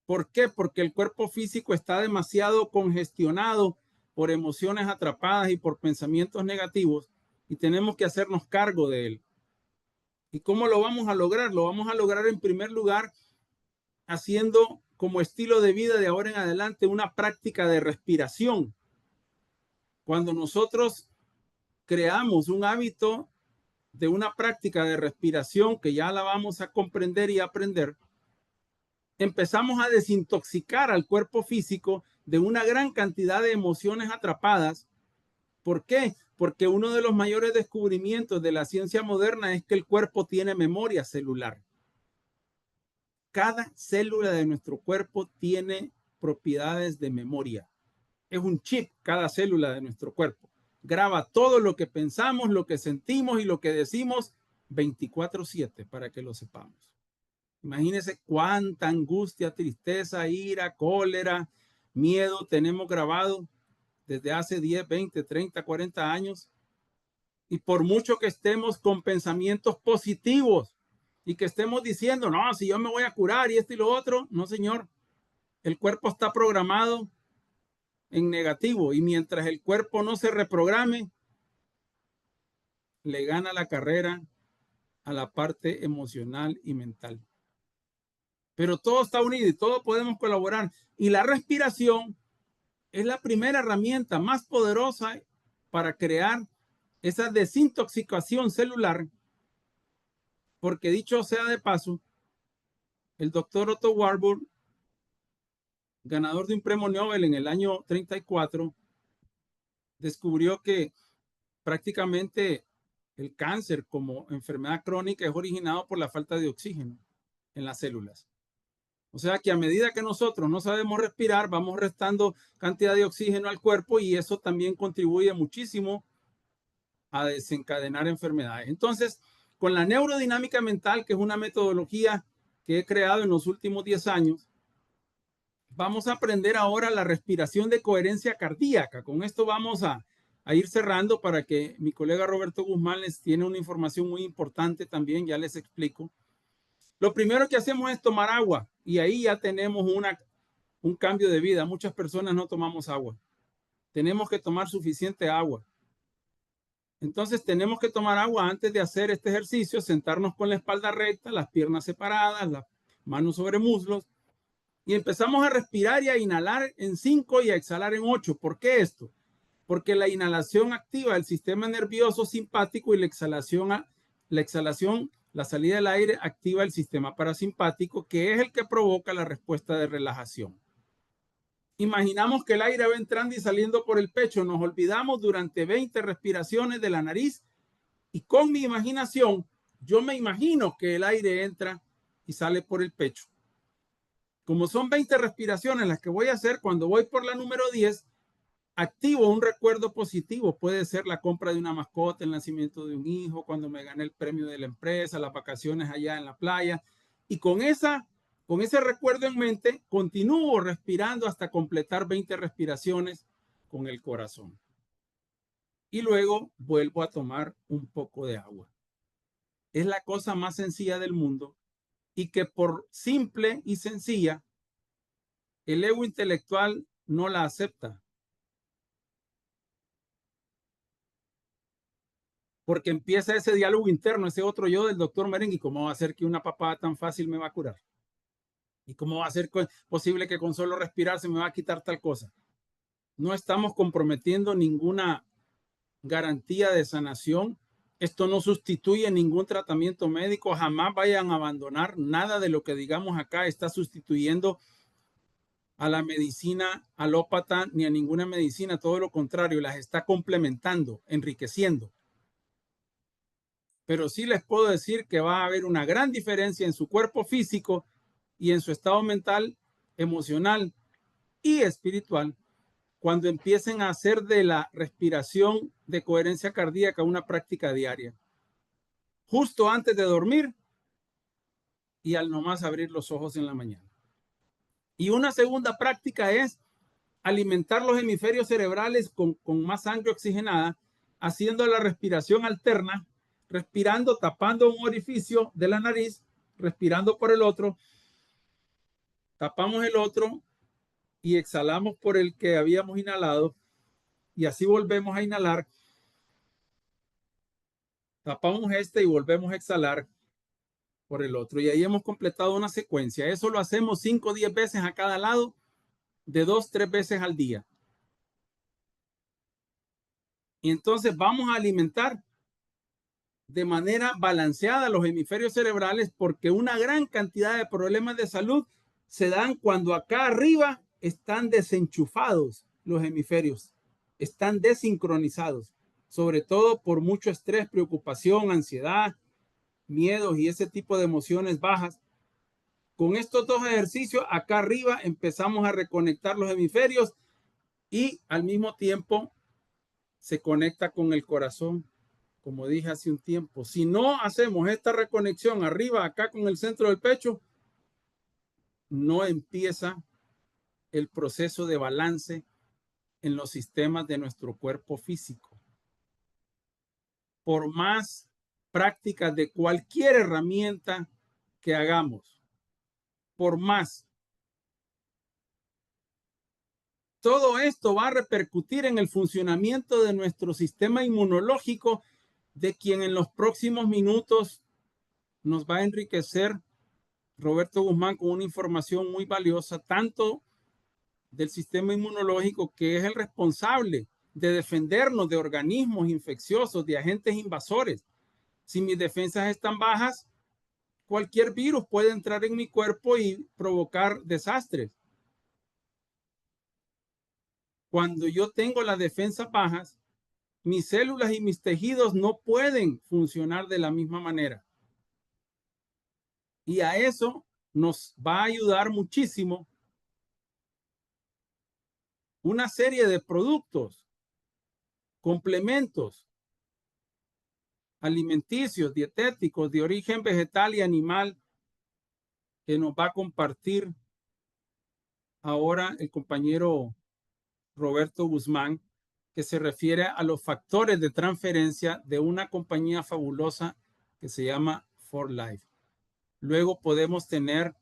¿Por qué? Porque el cuerpo físico está demasiado congestionado por emociones atrapadas y por pensamientos negativos y tenemos que hacernos cargo de él. ¿Y cómo lo vamos a lograr? Lo vamos a lograr en primer lugar haciendo como estilo de vida de ahora en adelante una práctica de respiración. Cuando nosotros creamos un hábito de una práctica de respiración que ya la vamos a comprender y aprender, empezamos a desintoxicar al cuerpo físico de una gran cantidad de emociones atrapadas. ¿Por qué? Porque uno de los mayores descubrimientos de la ciencia moderna es que el cuerpo tiene memoria celular. Cada célula de nuestro cuerpo tiene propiedades de memoria. Es un chip cada célula de nuestro cuerpo. Graba todo lo que pensamos, lo que sentimos y lo que decimos 24/7 para que lo sepamos. Imagínense cuánta angustia, tristeza, ira, cólera, miedo tenemos grabado desde hace 10, 20, 30, 40 años. Y por mucho que estemos con pensamientos positivos y que estemos diciendo, no, si yo me voy a curar y esto y lo otro, no, señor. El cuerpo está programado en negativo y mientras el cuerpo no se reprograme, le gana la carrera a la parte emocional y mental. Pero todo está unido y todos podemos colaborar. Y la respiración es la primera herramienta más poderosa para crear esa desintoxicación celular, porque dicho sea de paso, el doctor Otto Warburg, ganador de un premio Nobel en el año 34, descubrió que prácticamente el cáncer como enfermedad crónica es originado por la falta de oxígeno en las células. O sea que a medida que nosotros no sabemos respirar, vamos restando cantidad de oxígeno al cuerpo y eso también contribuye muchísimo a desencadenar enfermedades. Entonces, con la neurodinámica mental, que es una metodología que he creado en los últimos 10 años, vamos a aprender ahora la respiración de coherencia cardíaca. Con esto vamos a ir cerrando para que mi colega Roberto Guzmán les tiene una información muy importante también, ya les explico. Lo primero que hacemos es tomar agua y ahí ya tenemos un cambio de vida. Muchas personas no tomamos agua. Tenemos que tomar suficiente agua. Entonces tenemos que tomar agua antes de hacer este ejercicio, sentarnos con la espalda recta, las piernas separadas, las manos sobre muslos y empezamos a respirar y a inhalar en 5 y a exhalar en 8. ¿Por qué esto? Porque la inhalación activa el sistema nervioso simpático y la salida del aire activa el sistema parasimpático, que es el que provoca la respuesta de relajación. Imaginamos que el aire va entrando y saliendo por el pecho. Nos olvidamos durante 20 respiraciones de la nariz y con mi imaginación, yo me imagino que el aire entra y sale por el pecho. Como son 20 respiraciones las que voy a hacer, cuando voy por la número 10, activo un recuerdo positivo. Puede ser la compra de una mascota, el nacimiento de un hijo, cuando me gané el premio de la empresa, las vacaciones allá en la playa. Y con ese recuerdo en mente, continúo respirando hasta completar 20 respiraciones con el corazón. Y luego vuelvo a tomar un poco de agua. Es la cosa más sencilla del mundo y que por simple y sencilla, el ego intelectual no la acepta. Porque empieza ese diálogo interno, ese otro yo del doctor Merengue. ¿Cómo va a ser que una papada tan fácil me va a curar? ¿Y cómo va a ser posible que con solo respirar se me va a quitar tal cosa? No estamos comprometiendo ninguna garantía de sanación. Esto no sustituye ningún tratamiento médico. Jamás vayan a abandonar nada de lo que digamos acá. Está sustituyendo a la medicina alópata ni a ninguna medicina. Todo lo contrario, las está complementando, enriqueciendo. Pero sí les puedo decir que va a haber una gran diferencia en su cuerpo físico y en su estado mental, emocional y espiritual cuando empiecen a hacer de la respiración de coherencia cardíaca una práctica diaria, justo antes de dormir y al nomás abrir los ojos en la mañana. Y una segunda práctica es alimentar los hemisferios cerebrales con más sangre oxigenada, haciendo la respiración alterna, respirando, tapando un orificio de la nariz, respirando por el otro, tapamos el otro y exhalamos por el que habíamos inhalado y así volvemos a inhalar, tapamos este y volvemos a exhalar por el otro. Y ahí hemos completado una secuencia. Eso lo hacemos 5 o 10 veces a cada lado, de 2 3 veces al día. Y entonces vamos a alimentar de manera balanceada los hemisferios cerebrales, porque una gran cantidad de problemas de salud se dan cuando acá arriba están desenchufados los hemisferios, están desincronizados, sobre todo por mucho estrés, preocupación, ansiedad, miedos y ese tipo de emociones bajas. Con estos dos ejercicios, acá arriba empezamos a reconectar los hemisferios y al mismo tiempo se conecta con el corazón, como dije hace un tiempo. Si no hacemos esta reconexión arriba, acá con el centro del pecho, no empieza el proceso de balance en los sistemas de nuestro cuerpo físico. Por más prácticas de cualquier herramienta que hagamos, por más, todo esto va a repercutir en el funcionamiento de nuestro sistema inmunológico, de quien en los próximos minutos nos va a enriquecer Roberto Guzmán con una información muy valiosa, tanto del sistema inmunológico, que es el responsable de defendernos de organismos infecciosos, de agentes invasores. Si mis defensas están bajas, cualquier virus puede entrar en mi cuerpo y provocar desastres. Cuando yo tengo las defensas bajas, mis células y mis tejidos no pueden funcionar de la misma manera. Y a eso nos va a ayudar muchísimo una serie de productos, complementos alimenticios, dietéticos de origen vegetal y animal que nos va a compartir ahora el compañero Roberto Guzmán, que se refiere a los factores de transferencia de una compañía fabulosa que se llama For Life. Luego podemos tener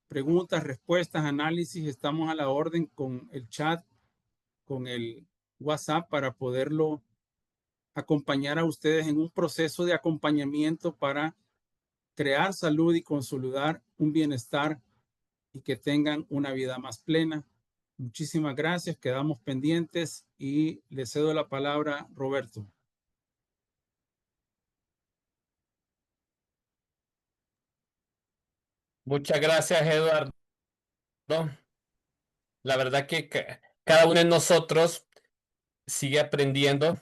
preguntas, respuestas, análisis. Estamos a la orden con el chat, con el WhatsApp para poderlo acompañar a ustedes en un proceso de acompañamiento para crear salud y consolidar un bienestar y que tengan una vida más plena. Muchísimas gracias, quedamos pendientes y le cedo la palabra, Roberto. Muchas gracias, Eduardo. La verdad que cada uno de nosotros sigue aprendiendo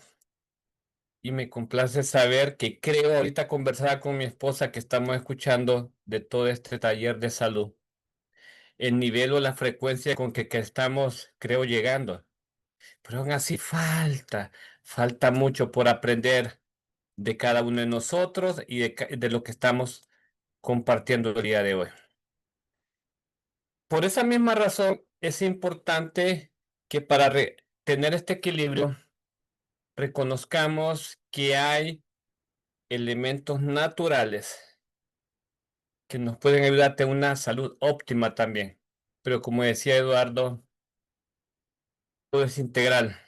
y me complace saber que creo ahorita conversar con mi esposa que estamos escuchando de todo este taller de salud. El nivel o la frecuencia con que estamos, creo, llegando. Pero aún así falta mucho por aprender de cada uno de nosotros y de lo que estamos compartiendo el día de hoy. Por esa misma razón, es importante que para tener este equilibrio, reconozcamos que hay elementos naturales que nos pueden ayudar a tener una salud óptima también. Pero como decía Eduardo, todo es integral.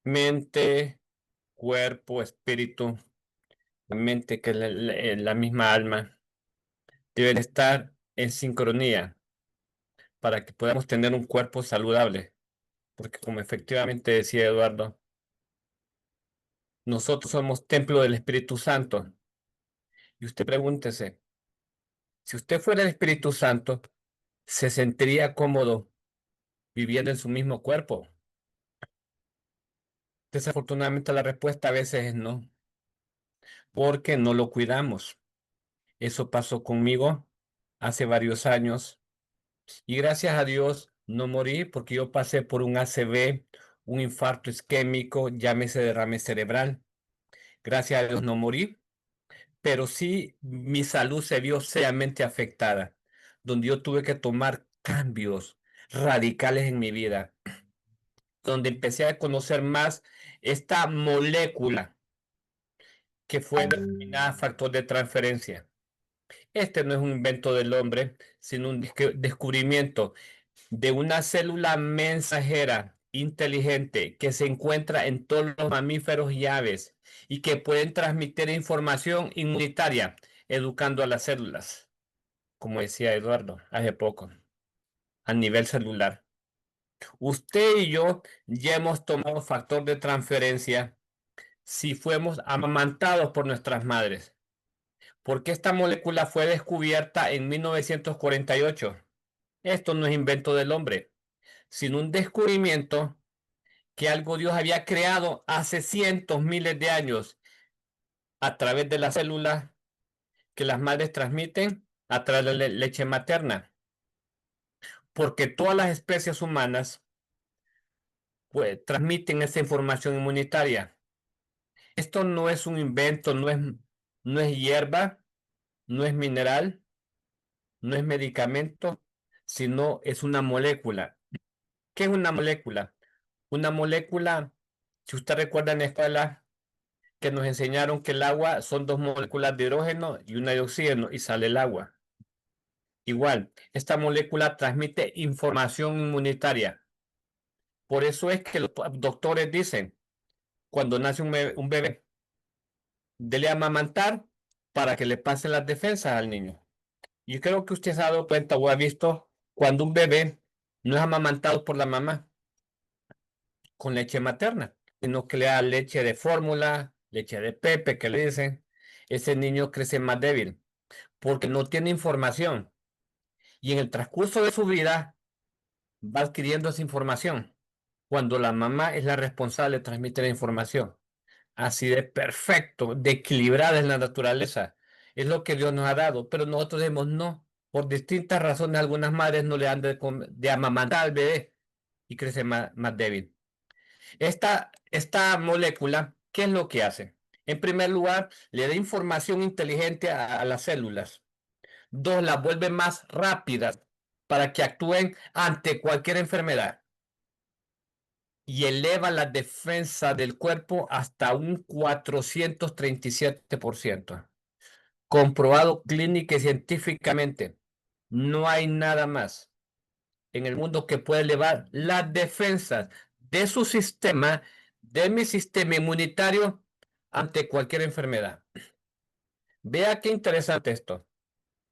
Mente, cuerpo, espíritu, la mente que es la misma alma, deben estar en sincronía para que podamos tener un cuerpo saludable. Porque como efectivamente decía Eduardo, nosotros somos templo del Espíritu Santo. Y usted pregúntese, si usted fuera el Espíritu Santo, ¿se sentiría cómodo viviendo en su mismo cuerpo? Desafortunadamente la respuesta a veces es no, porque no lo cuidamos. Eso pasó conmigo hace varios años y gracias a Dios no morí porque yo pasé por un ACV, un infarto isquémico, llámese derrame cerebral. Gracias a Dios no morí, pero sí mi salud se vio seriamente afectada, donde yo tuve que tomar cambios radicales en mi vida, donde empecé a conocer más esta molécula que fue denominada factor de transferencia. Este no es un invento del hombre, sino un descubrimiento de una célula mensajera inteligente que se encuentra en todos los mamíferos y aves y que pueden transmitir información inmunitaria, educando a las células, como decía Eduardo hace poco, a nivel celular. Usted y yo ya hemos tomado factor de transferencia si fuimos amamantados por nuestras madres, porque esta molécula fue descubierta en 1948. Esto no es invento del hombre, sino un descubrimiento que algo Dios había creado hace cientos, miles de años a través de las células que las madres transmiten a través de la leche materna, porque todas las especies humanas pues, transmiten esa información inmunitaria. Esto no es un invento, no es hierba, no es mineral, no es medicamento, sino es una molécula. ¿Qué es una molécula? Una molécula, si usted recuerda en la escuela que nos enseñaron que el agua son dos moléculas de hidrógeno y una de oxígeno y sale el agua. Igual, esta molécula transmite información inmunitaria. Por eso es que los doctores dicen, cuando nace un bebé, dele a amamantar para que le pasen las defensas al niño. Yo creo que usted se ha dado cuenta o ha visto cuando un bebé no es amamantado por la mamá con leche materna, sino que le da leche de fórmula, leche de Pepe, que le dicen, ese niño crece más débil porque no tiene información y en el transcurso de su vida va adquiriendo esa información cuando la mamá es la responsable de transmitir la información. Así de perfecto, de equilibrada en la naturaleza. Es lo que Dios nos ha dado, pero nosotros decimos no. Por distintas razones, algunas madres no le dan de amamantar al bebé y crece más débil. Esta molécula, ¿qué es lo que hace? En primer lugar, le da información inteligente a las células. Dos, las vuelve más rápidas para que actúen ante cualquier enfermedad y eleva la defensa del cuerpo hasta un 437%. Comprobado clínica y científicamente. No hay nada más en el mundo que pueda elevar las defensas de su sistema, de mi sistema inmunitario ante cualquier enfermedad. Vea qué interesante esto.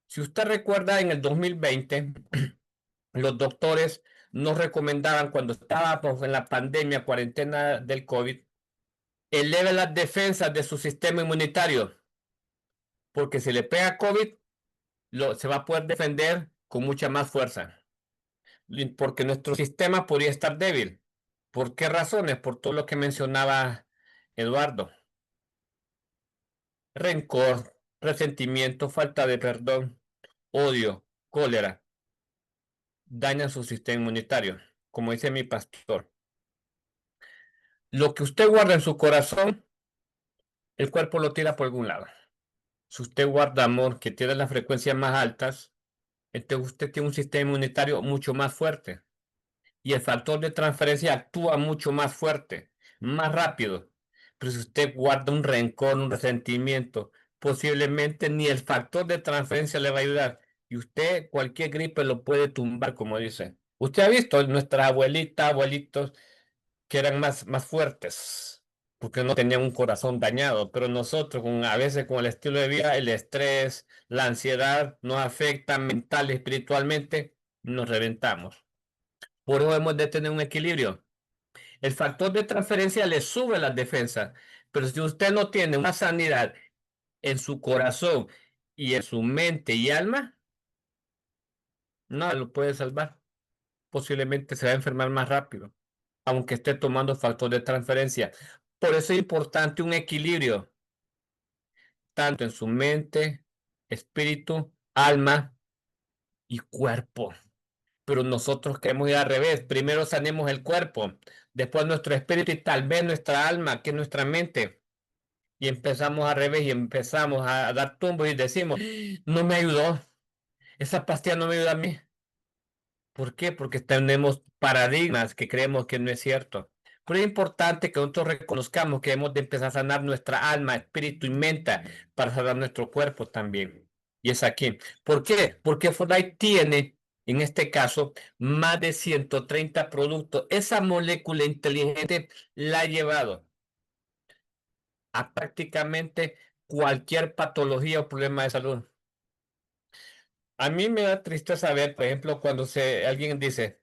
Si usted recuerda, en el 2020, los doctores nos recomendaban cuando estábamos en la pandemia, cuarentena del COVID, eleve las defensas de su sistema inmunitario, porque si le pega COVID, se va a poder defender con mucha más fuerza, porque nuestro sistema podría estar débil. ¿Por qué razones? Por todo lo que mencionaba Eduardo. Rencor, resentimiento, falta de perdón, odio, cólera, dañan su sistema inmunitario, como dice mi pastor. Lo que usted guarda en su corazón, el cuerpo lo tira por algún lado. Si usted guarda amor, que tiene las frecuencias más altas, entonces usted tiene un sistema inmunitario mucho más fuerte y el factor de transferencia actúa mucho más fuerte, más rápido. Pero si usted guarda un rencor, un resentimiento, posiblemente ni el factor de transferencia le va a ayudar y usted cualquier gripe lo puede tumbar, como dice. Usted ha visto nuestras abuelitas, abuelitos que eran más fuertes, porque no tenían un corazón dañado, pero nosotros a veces con el estilo de vida, el estrés, la ansiedad nos afecta mental y espiritualmente, nos reventamos. Por eso hemos de tener un equilibrio. El factor de transferencia le sube las defensas, pero si usted no tiene una sanidad en su corazón y en su mente y alma, no lo puede salvar. Posiblemente se va a enfermar más rápido, aunque esté tomando factor de transferencia. Por eso es importante un equilibrio, tanto en su mente, espíritu, alma y cuerpo. Pero nosotros queremos ir al revés. Primero sanemos el cuerpo, después nuestro espíritu y tal vez nuestra alma, que es nuestra mente. Y empezamos al revés y empezamos a dar tumbos y decimos, no me ayudó, esa pastilla no me ayuda a mí. ¿Por qué? Porque tenemos paradigmas que creemos que no es cierto. Pero es importante que nosotros reconozcamos que hemos de empezar a sanar nuestra alma, espíritu y mente para sanar nuestro cuerpo también. Y es aquí. ¿Por qué? Porque Fortnite tiene En este caso, más de 130 productos. Esa molécula inteligente la ha llevado a prácticamente cualquier patología o problema de salud. A mí me da tristeza ver, por ejemplo, cuando alguien dice,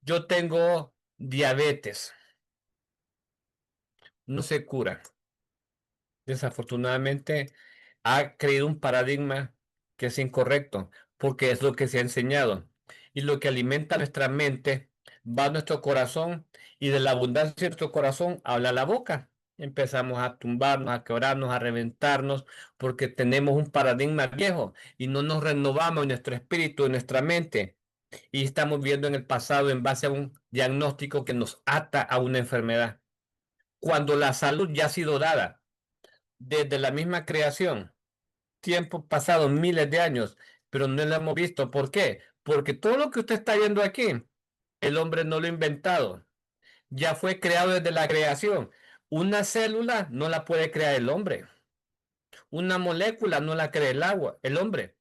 yo tengo diabetes, no se cura. Desafortunadamente, ha creído un paradigma que es incorrecto, porque es lo que se ha enseñado. Y lo que alimenta nuestra mente va a nuestro corazón, y de la abundancia de nuestro corazón habla la boca. Empezamos a tumbarnos, a quebrarnos, a reventarnos, porque tenemos un paradigma viejo y no nos renovamos en nuestro espíritu, en nuestra mente. Y estamos viendo en el pasado en base a un diagnóstico que nos ata a una enfermedad, cuando la salud ya ha sido dada desde la misma creación, tiempo pasado, miles de años, pero no lo hemos visto. ¿Por qué? Porque todo lo que usted está viendo aquí, el hombre no lo ha inventado, ya fue creado desde la creación. Una célula no la puede crear el hombre, una molécula no la crea el hombre.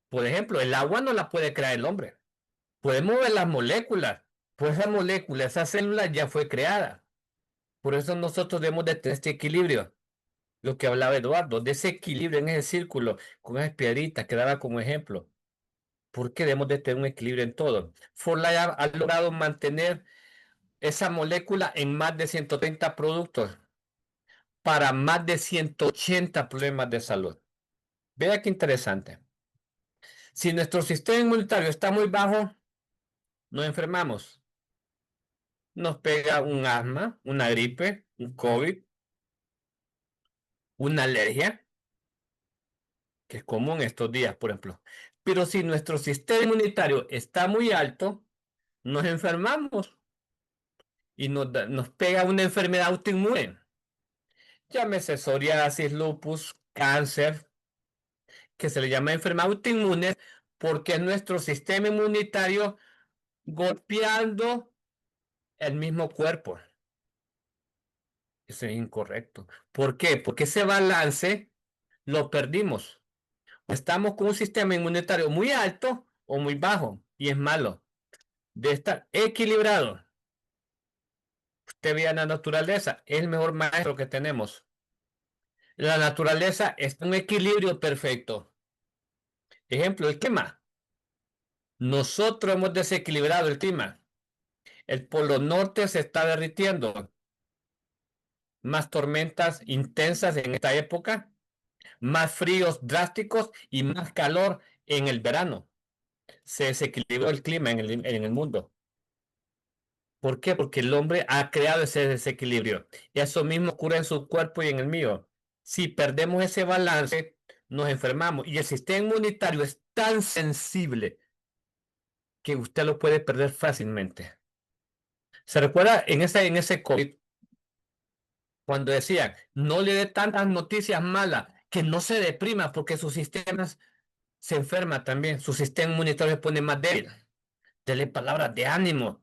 Por ejemplo, el agua no la puede crear el hombre. Podemos ver las moléculas, pues esa molécula, esa célula ya fue creada. Por eso nosotros debemos de tener este equilibrio. Lo que hablaba Eduardo, de ese equilibrio en ese círculo, con esas piedritas que daba como ejemplo. ¿Por qué debemos de tener un equilibrio en todo? Forlay ha logrado mantener esa molécula en más de 130 productos para más de 180 problemas de salud. Vea qué interesante. Si nuestro sistema inmunitario está muy bajo, nos enfermamos. Nos pega un asma, una gripe, un COVID, una alergia, que es común estos días, por ejemplo. Pero si nuestro sistema inmunitario está muy alto, nos enfermamos y nos pega una enfermedad autoinmune. Llámese psoriasis, lupus, cáncer, que se le llama enfermedad autoinmune porque es nuestro sistema inmunitario golpeando el mismo cuerpo. Eso es incorrecto. ¿Por qué? Porque ese balance lo perdimos. Estamos con un sistema inmunitario muy alto o muy bajo, y es malo. De estar equilibrado. Usted vea la naturaleza, es el mejor maestro que tenemos. La naturaleza es un equilibrio perfecto. Ejemplo, el clima. Nosotros hemos desequilibrado el clima. El polo norte se está derritiendo. Más tormentas intensas en esta época, más fríos drásticos y más calor en el verano. Se desequilibró el clima en el mundo. ¿Por qué? Porque el hombre ha creado ese desequilibrio. Y eso mismo ocurre en su cuerpo y en el mío. Si perdemos ese balance, nos enfermamos. Y el sistema inmunitario es tan sensible que usted lo puede perder fácilmente. ¿Se recuerda en ese COVID cuando decían, no le dé tantas noticias malas, que no se deprima porque su sistema se enferma también, su sistema inmunitario se pone más débil? Dele palabras de ánimo.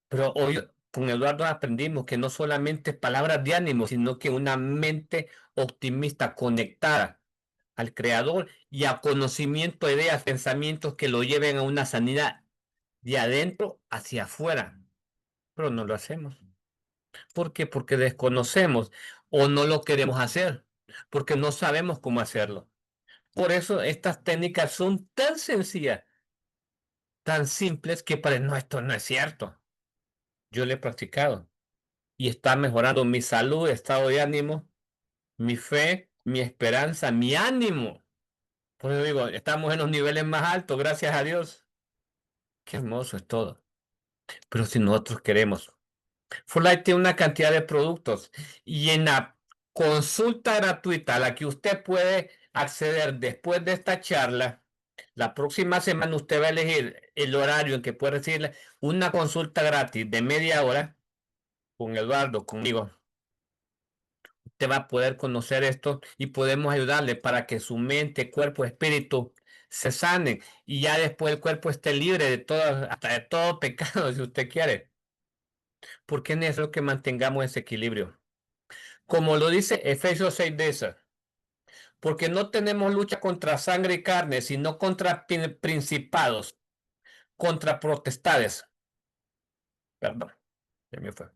Pero hoy con Eduardo aprendimos que no solamente palabras de ánimo, sino que una mente optimista, conectada al Creador y a conocimiento, ideas, pensamientos que lo lleven a una sanidad de adentro hacia afuera. Pero no lo hacemos. ¿Por qué? Porque desconocemos o no lo queremos hacer, porque no sabemos cómo hacerlo. Por eso estas técnicas son tan sencillas, tan simples, que para no, esto no es cierto. Yo lo he practicado y está mejorando mi salud, estado de ánimo, mi fe, mi esperanza, mi ánimo. Por eso digo, estamos en los niveles más altos, gracias a Dios. Qué hermoso es todo. Pero si nosotros queremos, Fulllight tiene una cantidad de productos, y en la consulta gratuita a la que usted puede acceder después de esta charla, la próxima semana usted va a elegir el horario en que puede recibir una consulta gratis de media hora con Eduardo, conmigo. Usted va a poder conocer esto y podemos ayudarle para que su mente, cuerpo, espíritu se sanen, y ya después el cuerpo esté libre de todo, hasta de todo pecado, si usted quiere. Porque es necesario que mantengamos ese equilibrio. Como lo dice Efesios 6:10, porque no tenemos lucha contra sangre y carne, sino contra principados, contra potestades, perdón, ya me fue,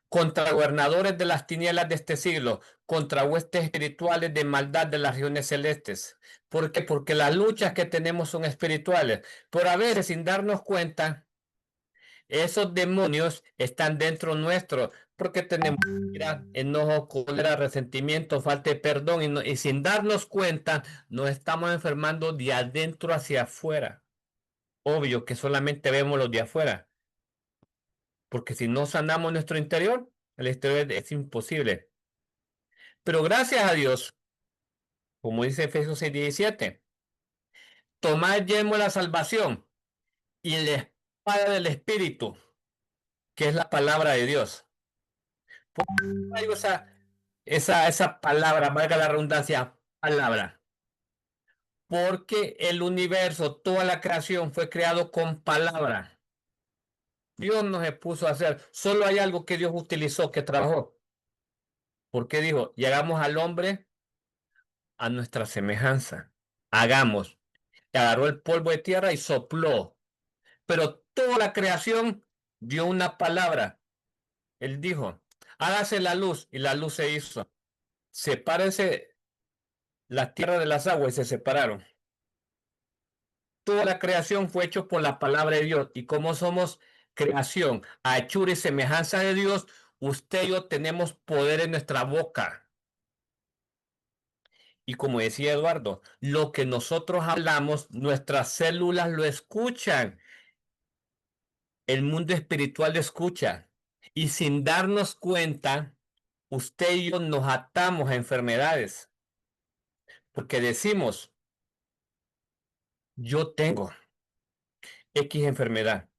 contra gobernadores de las tinieblas de este siglo, contra huestes espirituales de maldad de las regiones celestes. ¿Por qué? Porque las luchas que tenemos son espirituales, pero a veces sin darnos cuenta, esos demonios están dentro nuestro, porque tenemos ira, enojo, cólera, resentimiento, falta de perdón, y sin darnos cuenta, nos estamos enfermando de adentro hacia afuera. Obvio que solamente vemos los de afuera, porque si no sanamos nuestro interior, el exterior es imposible. Pero gracias a Dios, como dice Efesios 6:17, tomad yelmo la salvación y la espada del Espíritu, que es la palabra de Dios. ¿Por qué traigo esa palabra, valga la redundancia, palabra? Porque el universo, toda la creación fue creado con palabra. Dios nos puso a hacer. Solo hay algo que Dios utilizó, que trabajó. Porque dijo, y hagamos al hombre a nuestra semejanza. Hagamos. Agarró el polvo de tierra y sopló. Pero toda la creación dio una palabra. Él dijo, hágase la luz, y la luz se hizo. Sepárense la tierra de las aguas y se separaron. Toda la creación fue hecho por la palabra de Dios. Y como somos creación, a hechura y semejanza de Dios, usted y yo tenemos poder en nuestra boca. Y como decía Eduardo, lo que nosotros hablamos, nuestras células lo escuchan. El mundo espiritual lo escucha. Y sin darnos cuenta, usted y yo nos atamos a enfermedades. Porque decimos, yo tengo X enfermedad.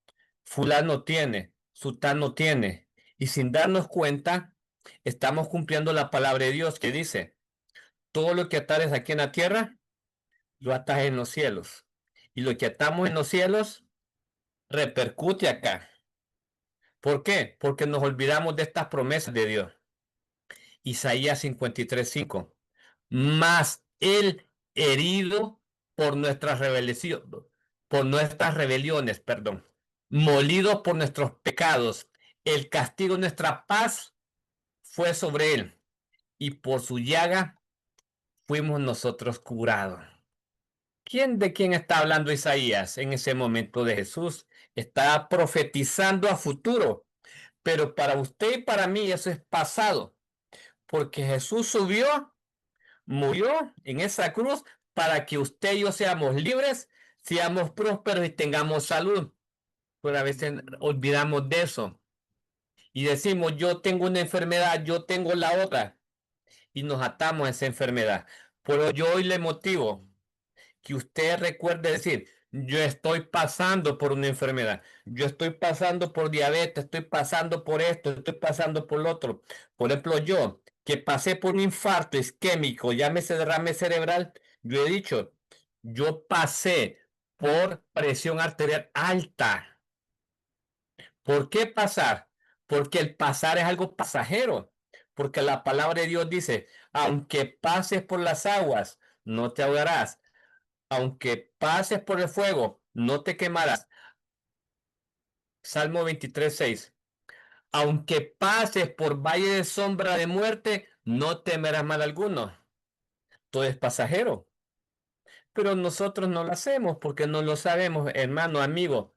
Fulano tiene, sutano tiene. Y sin darnos cuenta, estamos cumpliendo la palabra de Dios que dice, todo lo que atares aquí en la tierra, lo atas en los cielos. Y lo que atamos en los cielos, repercute acá. ¿Por qué? Porque nos olvidamos de estas promesas de Dios. Isaías 53:5. Mas él herido por nuestras rebeliones, perdón, molido por nuestros pecados, el castigo de nuestra paz fue sobre él, y por su llaga fuimos nosotros curados. ¿De quién está hablando Isaías en ese momento de Jesús? Está profetizando a futuro, pero para usted y para mí eso es pasado, porque Jesús subió, murió en esa cruz para que usted y yo seamos libres, seamos prósperos y tengamos salud. Pero a veces olvidamos de eso y decimos, yo tengo una enfermedad, yo tengo la otra, y nos atamos a esa enfermedad. Pero yo hoy le motivo que usted recuerde decir, yo estoy pasando por una enfermedad, yo estoy pasando por diabetes, estoy pasando por esto, estoy pasando por lo otro. Por ejemplo, yo que pasé por un infarto isquémico, llámese derrame cerebral, yo he dicho, yo pasé por presión arterial alta. ¿Por qué pasar? Porque el pasar es algo pasajero, porque la palabra de Dios dice, aunque pases por las aguas, no te ahogarás, aunque pases por el fuego, no te quemarás. Salmo 23:6. Aunque pases por valle de sombra de muerte, no temerás mal alguno. Todo es pasajero. Pero nosotros no lo hacemos porque no lo sabemos, hermano, amigo,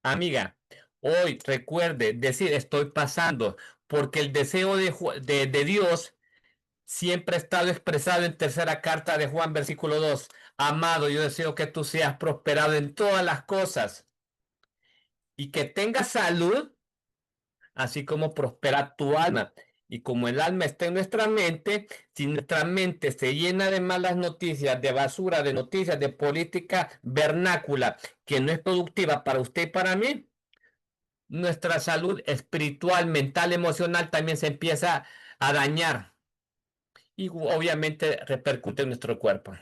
amiga. Hoy recuerde decir estoy pasando, porque el deseo de Dios siempre ha estado expresado en tercera carta de Juan, versículo 2. Amado, yo deseo que tú seas prosperado en todas las cosas y que tengas salud, así como prospera tu alma. Y como el alma está en nuestra mente, si nuestra mente se llena de malas noticias, de basura, de noticias, de política vernácula, que no es productiva para usted y para mí, nuestra salud espiritual, mental, emocional también se empieza a dañar y obviamente repercute en nuestro cuerpo.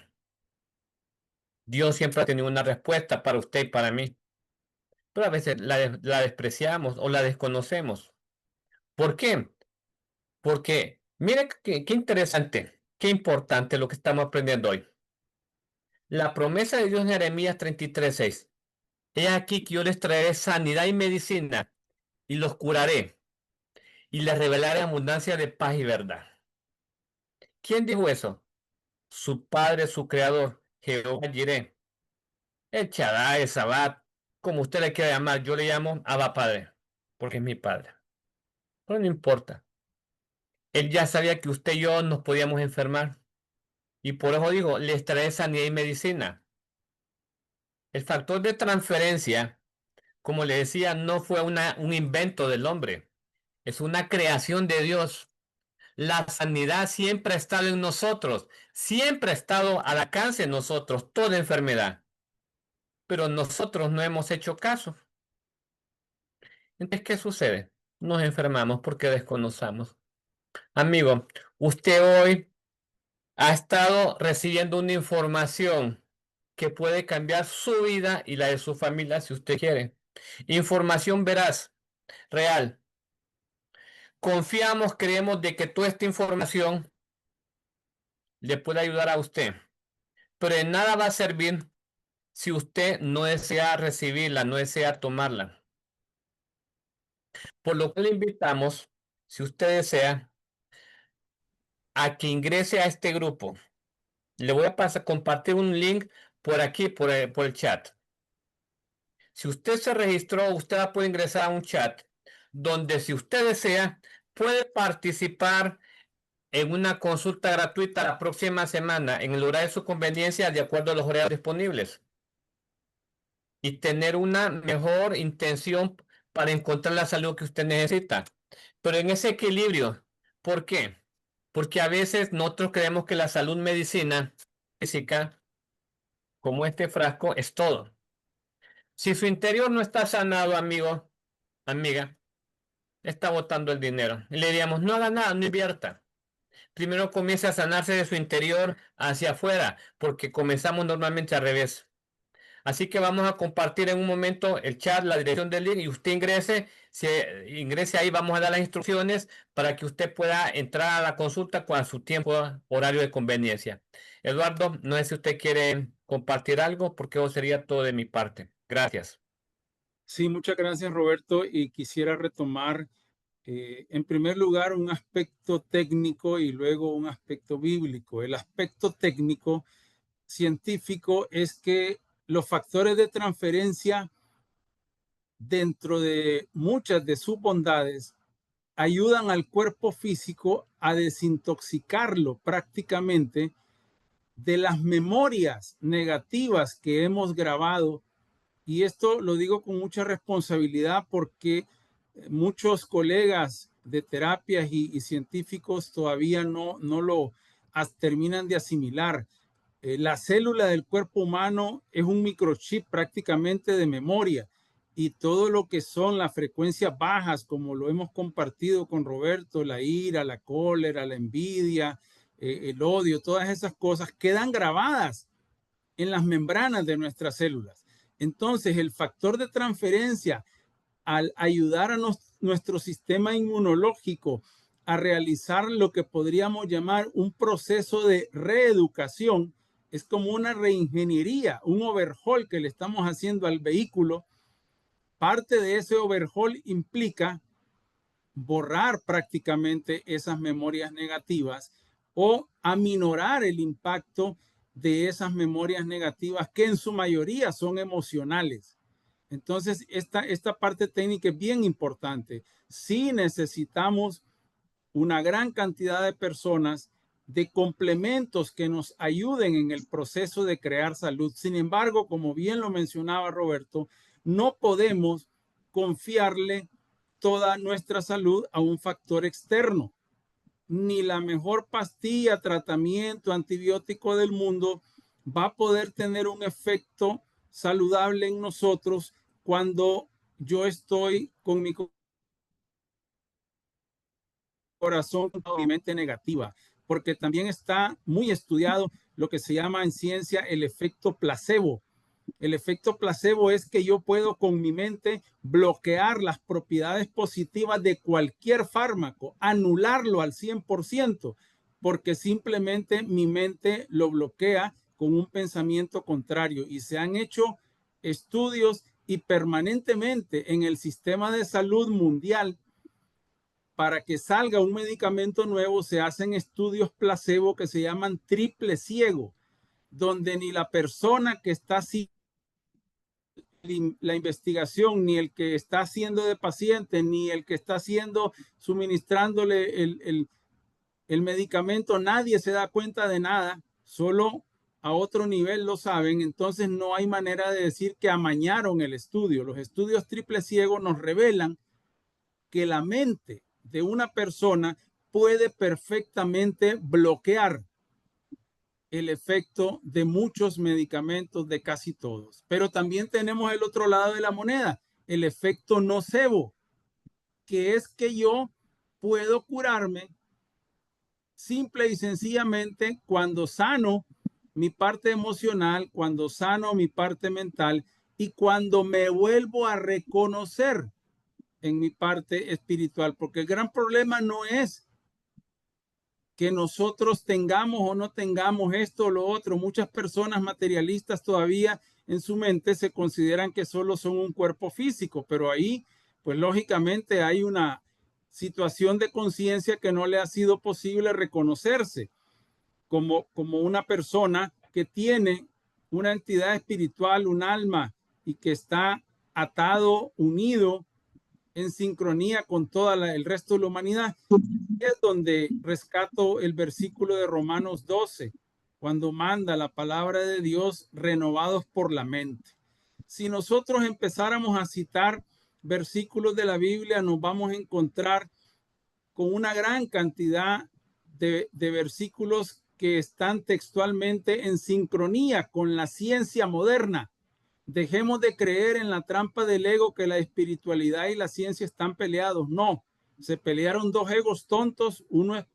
Dios siempre ha tenido una respuesta para usted y para mí, pero a veces la despreciamos o la desconocemos. ¿Por qué? Porque mire qué interesante, qué importante lo que estamos aprendiendo hoy. La promesa de Dios en Jeremías 33:6. He aquí que yo les traeré sanidad y medicina, y los curaré, y les revelaré abundancia de paz y verdad. ¿Quién dijo eso? Su Padre, su Creador, Jehová Jireh, el Shaddai, el Sabat, como usted le quiera llamar. Yo le llamo Abba Padre, porque es mi Padre. Pero no importa. Él ya sabía que usted y yo nos podíamos enfermar. Y por eso digo, les trae sanidad y medicina. El factor de transferencia, como le decía, no fue un invento del hombre. Es una creación de Dios. La sanidad siempre ha estado en nosotros. Siempre ha estado al alcance de nosotros, toda enfermedad. Pero nosotros no hemos hecho caso. Entonces, ¿qué sucede? Nos enfermamos porque desconocemos. Amigo, usted hoy ha estado recibiendo una información que puede cambiar su vida y la de su familia si usted quiere. Información veraz, real. Confiamos, creemos de que toda esta información le puede ayudar a usted, pero en nada va a servir si usted no desea recibirla, no desea tomarla. Por lo que le invitamos, si usted desea, a que ingrese a este grupo. Le voy a compartir un link por aquí, por el chat. Si usted se registró, usted va a poder ingresar a un chat donde si usted desea, puede participar en una consulta gratuita la próxima semana en el horario de su conveniencia de acuerdo a los horarios disponibles y tener una mejor intención para encontrar la salud que usted necesita. Pero en ese equilibrio, ¿por qué? Porque a veces nosotros creemos que la salud medicina física, como este frasco, es todo. Si su interior no está sanado, amigo, amiga, está botando el dinero. Y le diríamos, no haga nada, no invierta. Primero comience a sanarse de su interior hacia afuera, porque comenzamos normalmente al revés. Así que vamos a compartir en un momento el chat, la dirección del link y usted ingrese. Si ingrese ahí, vamos a dar las instrucciones para que usted pueda entrar a la consulta con su tiempo horario de conveniencia. Eduardo, no sé si usted quiere compartir algo, porque eso sería todo de mi parte. Gracias. Sí, muchas gracias, Roberto. Y quisiera retomar, en primer lugar, un aspecto técnico y luego un aspecto bíblico. El aspecto técnico científico es que los factores de transferencia, dentro de muchas de sus bondades, ayudan al cuerpo físico a desintoxicarlo prácticamente de las memorias negativas que hemos grabado. Y esto lo digo con mucha responsabilidad porque muchos colegas de terapias y científicos todavía no lo terminan de asimilar. La célula del cuerpo humano es un microchip prácticamente de memoria, y todo lo que son las frecuencias bajas, como lo hemos compartido con Roberto, la ira, la cólera, la envidia, el odio, todas esas cosas quedan grabadas en las membranas de nuestras células. Entonces, el factor de transferencia, al ayudar a nuestro sistema inmunológico a realizar lo que podríamos llamar un proceso de reeducación, es como una reingeniería, un overhaul que le estamos haciendo al vehículo. Parte de ese overhaul implica borrar prácticamente esas memorias negativas o aminorar el impacto de esas memorias negativas, que en su mayoría son emocionales. Entonces, esta parte técnica es bien importante. Sí necesitamos una gran cantidad de personas, de complementos que nos ayuden en el proceso de crear salud. Sin embargo, como bien lo mencionaba Roberto, no podemos confiarle toda nuestra salud a un factor externo. Ni la mejor pastilla, tratamiento, antibiótico del mundo va a poder tener un efecto saludable en nosotros cuando yo estoy con mi corazón, con mi mente negativa, porque también está muy estudiado lo que se llama en ciencia el efecto placebo. El efecto placebo es que yo puedo con mi mente bloquear las propiedades positivas de cualquier fármaco, anularlo al 100%, porque simplemente mi mente lo bloquea con un pensamiento contrario. Y se han hecho estudios y permanentemente en el sistema de salud mundial, para que salga un medicamento nuevo, se hacen estudios placebo que se llaman triple ciego, donde ni la persona que está haciendo la investigación, ni el que está haciendo de paciente, ni el que está haciendo, suministrándole el medicamento, nadie se da cuenta de nada, solo a otro nivel lo saben. Entonces no hay manera de decir que amañaron el estudio. Los estudios triple ciegos nos revelan que la mente de una persona puede perfectamente bloquear el efecto de muchos medicamentos, de casi todos. Pero también tenemos el otro lado de la moneda, el efecto nocebo, que es que yo puedo curarme simple y sencillamente cuando sano mi parte emocional, cuando sano mi parte mental y cuando me vuelvo a reconocer en mi parte espiritual, porque el gran problema no es que nosotros tengamos o no tengamos esto o lo otro. Muchas personas materialistas todavía en su mente se consideran que solo son un cuerpo físico, pero ahí, pues lógicamente hay una situación de conciencia que no le ha sido posible reconocerse como una persona que tiene una entidad espiritual, un alma, y que está atado, unido, en sincronía con toda el resto de la humanidad. Es donde rescato el versículo de Romanos 12, cuando manda la palabra de Dios renovados por la mente. Si nosotros empezáramos a citar versículos de la Biblia, nos vamos a encontrar con una gran cantidad de versículos que están textualmente en sincronía con la ciencia moderna. Dejemos de creer en la trampa del ego, que la espiritualidad y la ciencia están peleados. No, se pelearon dos egos tontos, uno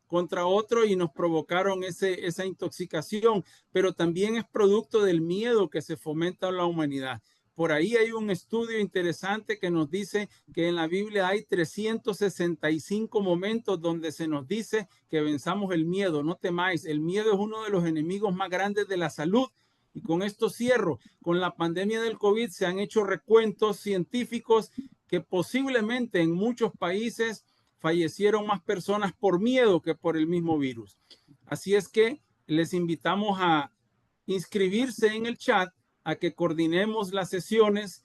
contra otro, y nos provocaron esa intoxicación, pero también es producto del miedo que se fomenta en la humanidad. Por ahí hay un estudio interesante que nos dice que en la Biblia hay 365 momentos donde se nos dice que venzamos el miedo. No temáis, el miedo es uno de los enemigos más grandes de la salud. Y con esto cierro. Con la pandemia del COVID se han hecho recuentos científicos que posiblemente en muchos países fallecieron más personas por miedo que por el mismo virus. Así es que les invitamos a inscribirse en el chat, a que coordinemos las sesiones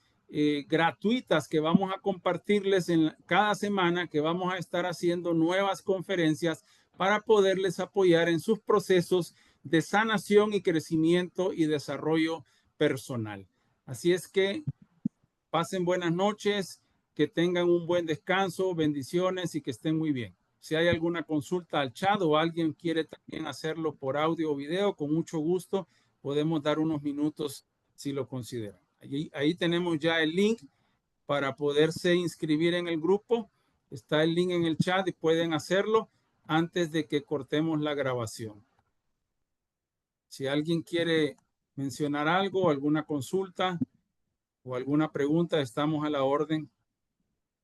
gratuitas que vamos a compartirles cada semana, que vamos a estar haciendo nuevas conferencias para poderles apoyar en sus procesos de sanación y crecimiento y desarrollo personal. Así es que pasen buenas noches, que tengan un buen descanso, bendiciones y que estén muy bien. Si hay alguna consulta al chat o alguien quiere también hacerlo por audio o video, con mucho gusto podemos dar unos minutos si lo consideran. Ahí tenemos ya el link para poderse inscribir en el grupo. Está el link en el chat y pueden hacerlo antes de que cortemos la grabación. Si alguien quiere mencionar algo, alguna consulta o alguna pregunta, estamos a la orden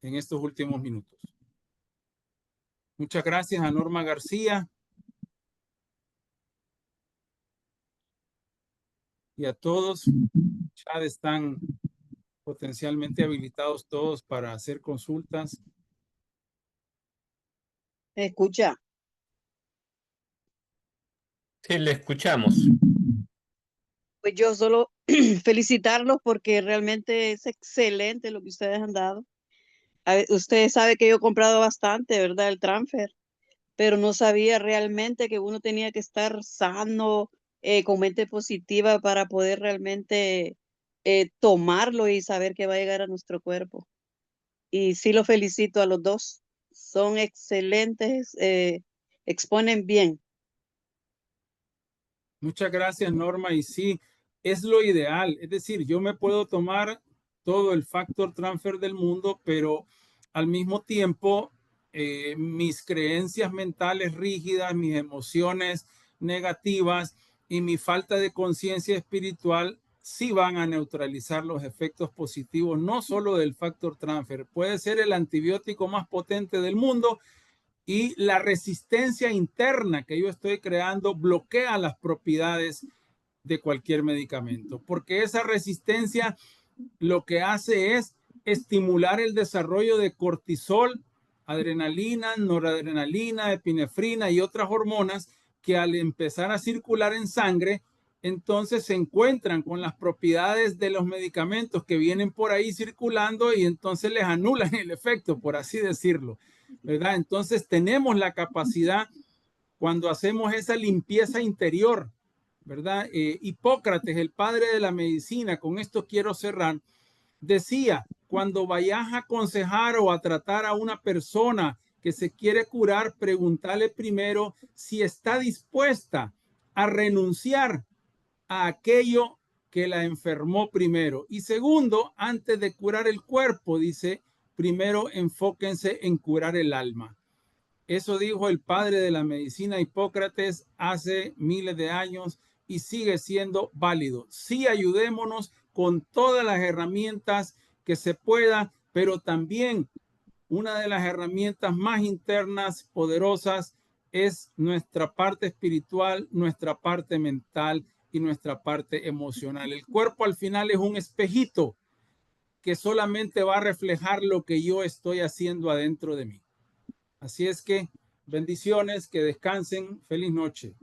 en estos últimos minutos. Muchas gracias a Norma García y a todos. Ya están potencialmente habilitados todos para hacer consultas. Escucha. Sí, le escuchamos. Pues yo solo felicitarlos porque realmente es excelente lo que ustedes han dado. Ustedes saben que yo he comprado bastante, ¿verdad? El transfer, pero no sabía realmente que uno tenía que estar sano, con mente positiva para poder realmente tomarlo y saber que va a llegar a nuestro cuerpo. Y sí lo felicito a los dos. Son excelentes, exponen bien. Muchas gracias, Norma. Y sí, es lo ideal. Es decir, yo me puedo tomar todo el factor transfer del mundo, pero al mismo tiempo mis creencias mentales rígidas, mis emociones negativas y mi falta de conciencia espiritual sí van a neutralizar los efectos positivos, no solo del factor transfer. Puede ser el antibiótico más potente del mundo, y la resistencia interna que yo estoy creando bloquea las propiedades de cualquier medicamento, porque esa resistencia lo que hace es estimular el desarrollo de cortisol, adrenalina, noradrenalina, epinefrina y otras hormonas que al empezar a circular en sangre, entonces se encuentran con las propiedades de los medicamentos que vienen por ahí circulando y entonces les anulan el efecto, por así decirlo, ¿verdad? Entonces tenemos la capacidad cuando hacemos esa limpieza interior, ¿verdad? Hipócrates, el padre de la medicina, con esto quiero cerrar, decía, cuando vayas a aconsejar o a tratar a una persona que se quiere curar, pregúntale primero si está dispuesta a renunciar a aquello que la enfermó primero. Y segundo, antes de curar el cuerpo, dice, primero enfóquense en curar el alma. Eso dijo el padre de la medicina Hipócrates hace miles de años y sigue siendo válido. Sí, ayudémonos con todas las herramientas que se pueda, pero también una de las herramientas más internas poderosas es nuestra parte espiritual, nuestra parte mental y nuestra parte emocional. El cuerpo al final es un espejito que solamente va a reflejar lo que yo estoy haciendo adentro de mí. Así es que bendiciones, que descansen, feliz noche.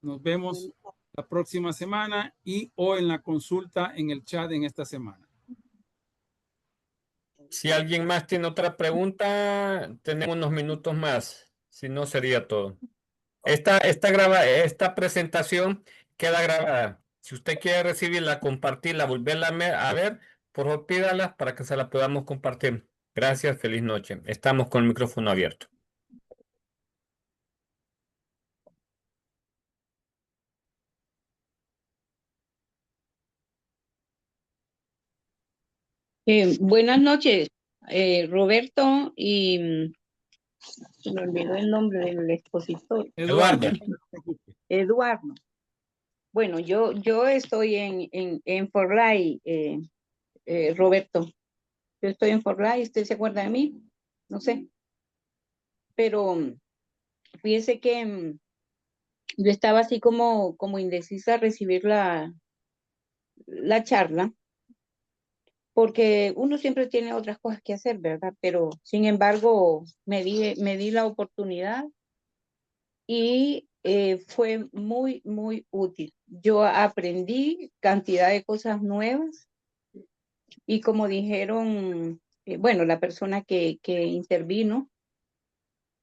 Nos vemos la próxima semana y o en la consulta en el chat en esta semana. Si alguien más tiene otra pregunta, tenemos unos minutos más. Si no, sería todo. Esta presentación queda grabada. Si usted quiere recibirla, compartirla, volverla a ver, por favor pídala para que se la podamos compartir. Gracias, feliz noche. Estamos con el micrófono abierto. Buenas noches, Roberto, y se me olvidó el nombre del expositor. Eduardo. Eduardo. Bueno, yo estoy en Forlay, Roberto. Yo estoy en Forlay, ¿usted se acuerda de mí? No sé. Pero fíjese que yo estaba así como indecisa a recibir la charla, porque uno siempre tiene otras cosas que hacer, ¿verdad? Pero sin embargo, me di la oportunidad y fue muy, muy útil. Yo aprendí cantidad de cosas nuevas y como dijeron, bueno, la persona que intervino,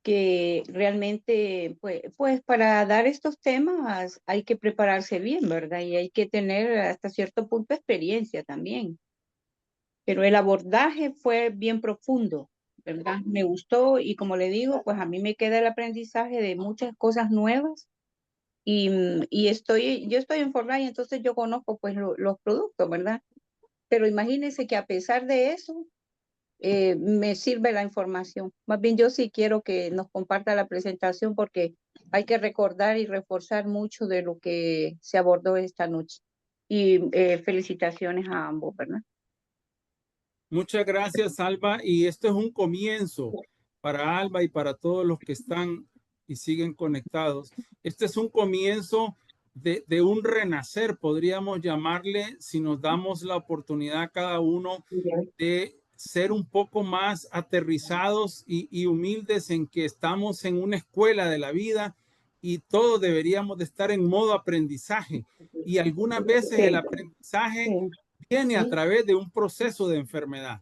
que realmente, pues para dar estos temas hay que prepararse bien, ¿verdad? Y hay que tener hasta cierto punto experiencia también. Pero el abordaje fue bien profundo, ¿verdad? Me gustó y como le digo, pues a mí me queda el aprendizaje de muchas cosas nuevas y yo estoy en Forlay, entonces yo conozco pues los productos, ¿verdad? Pero imagínense que a pesar de eso, me sirve la información. Más bien yo sí quiero que nos comparta la presentación porque hay que recordar y reforzar mucho de lo que se abordó esta noche. Y felicitaciones a ambos, ¿verdad? Muchas gracias, Alba. Y esto es un comienzo para Alba y para todos los que están y siguen conectados. Este es un comienzo de un renacer, podríamos llamarle, si nos damos la oportunidad cada uno de ser un poco más aterrizados y humildes en que estamos en una escuela de la vida y todos deberíamos de estar en modo aprendizaje. Y algunas veces el aprendizaje viene a través de un proceso de enfermedad,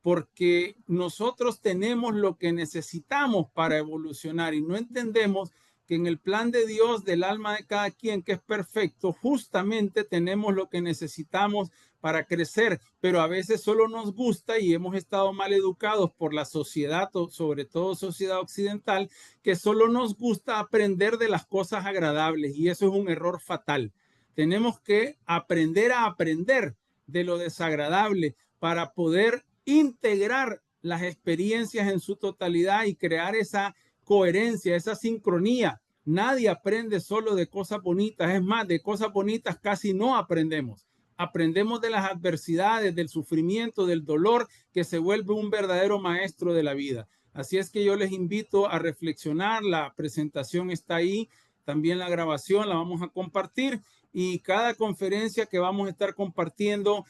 porque nosotros tenemos lo que necesitamos para evolucionar y no entendemos que en el plan de Dios del alma de cada quien, que es perfecto, justamente tenemos lo que necesitamos para crecer, pero a veces solo nos gusta y hemos estado mal educados por la sociedad, sobre todo sociedad occidental, que solo nos gusta aprender de las cosas agradables y eso es un error fatal. Tenemos que aprender a aprender de lo desagradable para poder integrar las experiencias en su totalidad y crear esa coherencia, esa sincronía. Nadie aprende solo de cosas bonitas, es más, de cosas bonitas casi no aprendemos. Aprendemos de las adversidades, del sufrimiento, del dolor, que se vuelve un verdadero maestro de la vida. Así es que yo les invito a reflexionar, la presentación está ahí, también la grabación la vamos a compartir y cada conferencia que vamos a estar compartiendo,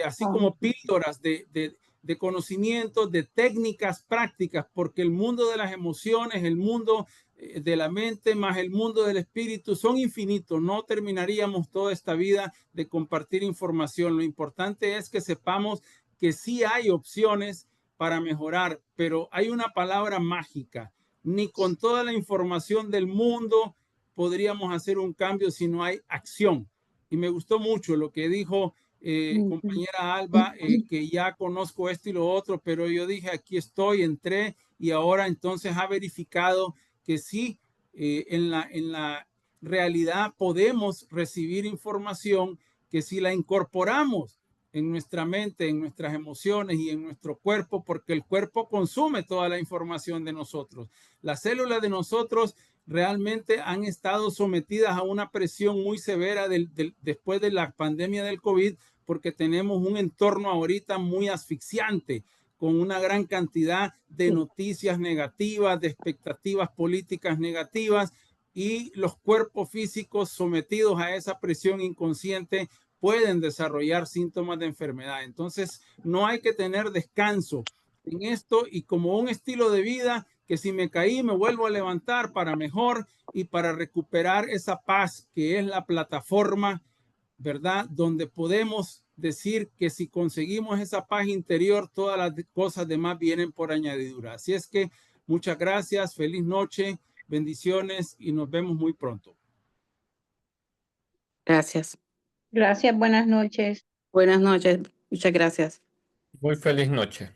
así como píldoras de conocimientos, de técnicas prácticas, porque el mundo de las emociones, el mundo de la mente más el mundo del espíritu son infinitos. No terminaríamos toda esta vida de compartir información. Lo importante es que sepamos que sí hay opciones para mejorar, pero hay una palabra mágica. Ni con toda la información del mundo podríamos hacer un cambio si no hay acción. Y me gustó mucho lo que dijo compañera Alba, que ya conozco esto y lo otro, pero yo dije, aquí estoy, entré y ahora entonces ha verificado que sí, en la realidad podemos recibir información que si la incorporamos en nuestra mente, en nuestras emociones y en nuestro cuerpo, porque el cuerpo consume toda la información de nosotros. Las células de nosotros realmente han estado sometidas a una presión muy severa después de la pandemia del COVID, porque tenemos un entorno ahorita muy asfixiante, con una gran cantidad de noticias negativas, de expectativas políticas negativas, y los cuerpos físicos sometidos a esa presión inconsciente pueden desarrollar síntomas de enfermedad. Entonces, no hay que tener descanso en esto y como un estilo de vida que si me caí me vuelvo a levantar para mejor y para recuperar esa paz que es la plataforma, ¿verdad? Donde podemos decir que si conseguimos esa paz interior, todas las cosas demás vienen por añadidura. Así es que muchas gracias, feliz noche, bendiciones y nos vemos muy pronto. Gracias. Gracias, buenas noches. Buenas noches. Muchas gracias. Muy feliz noche.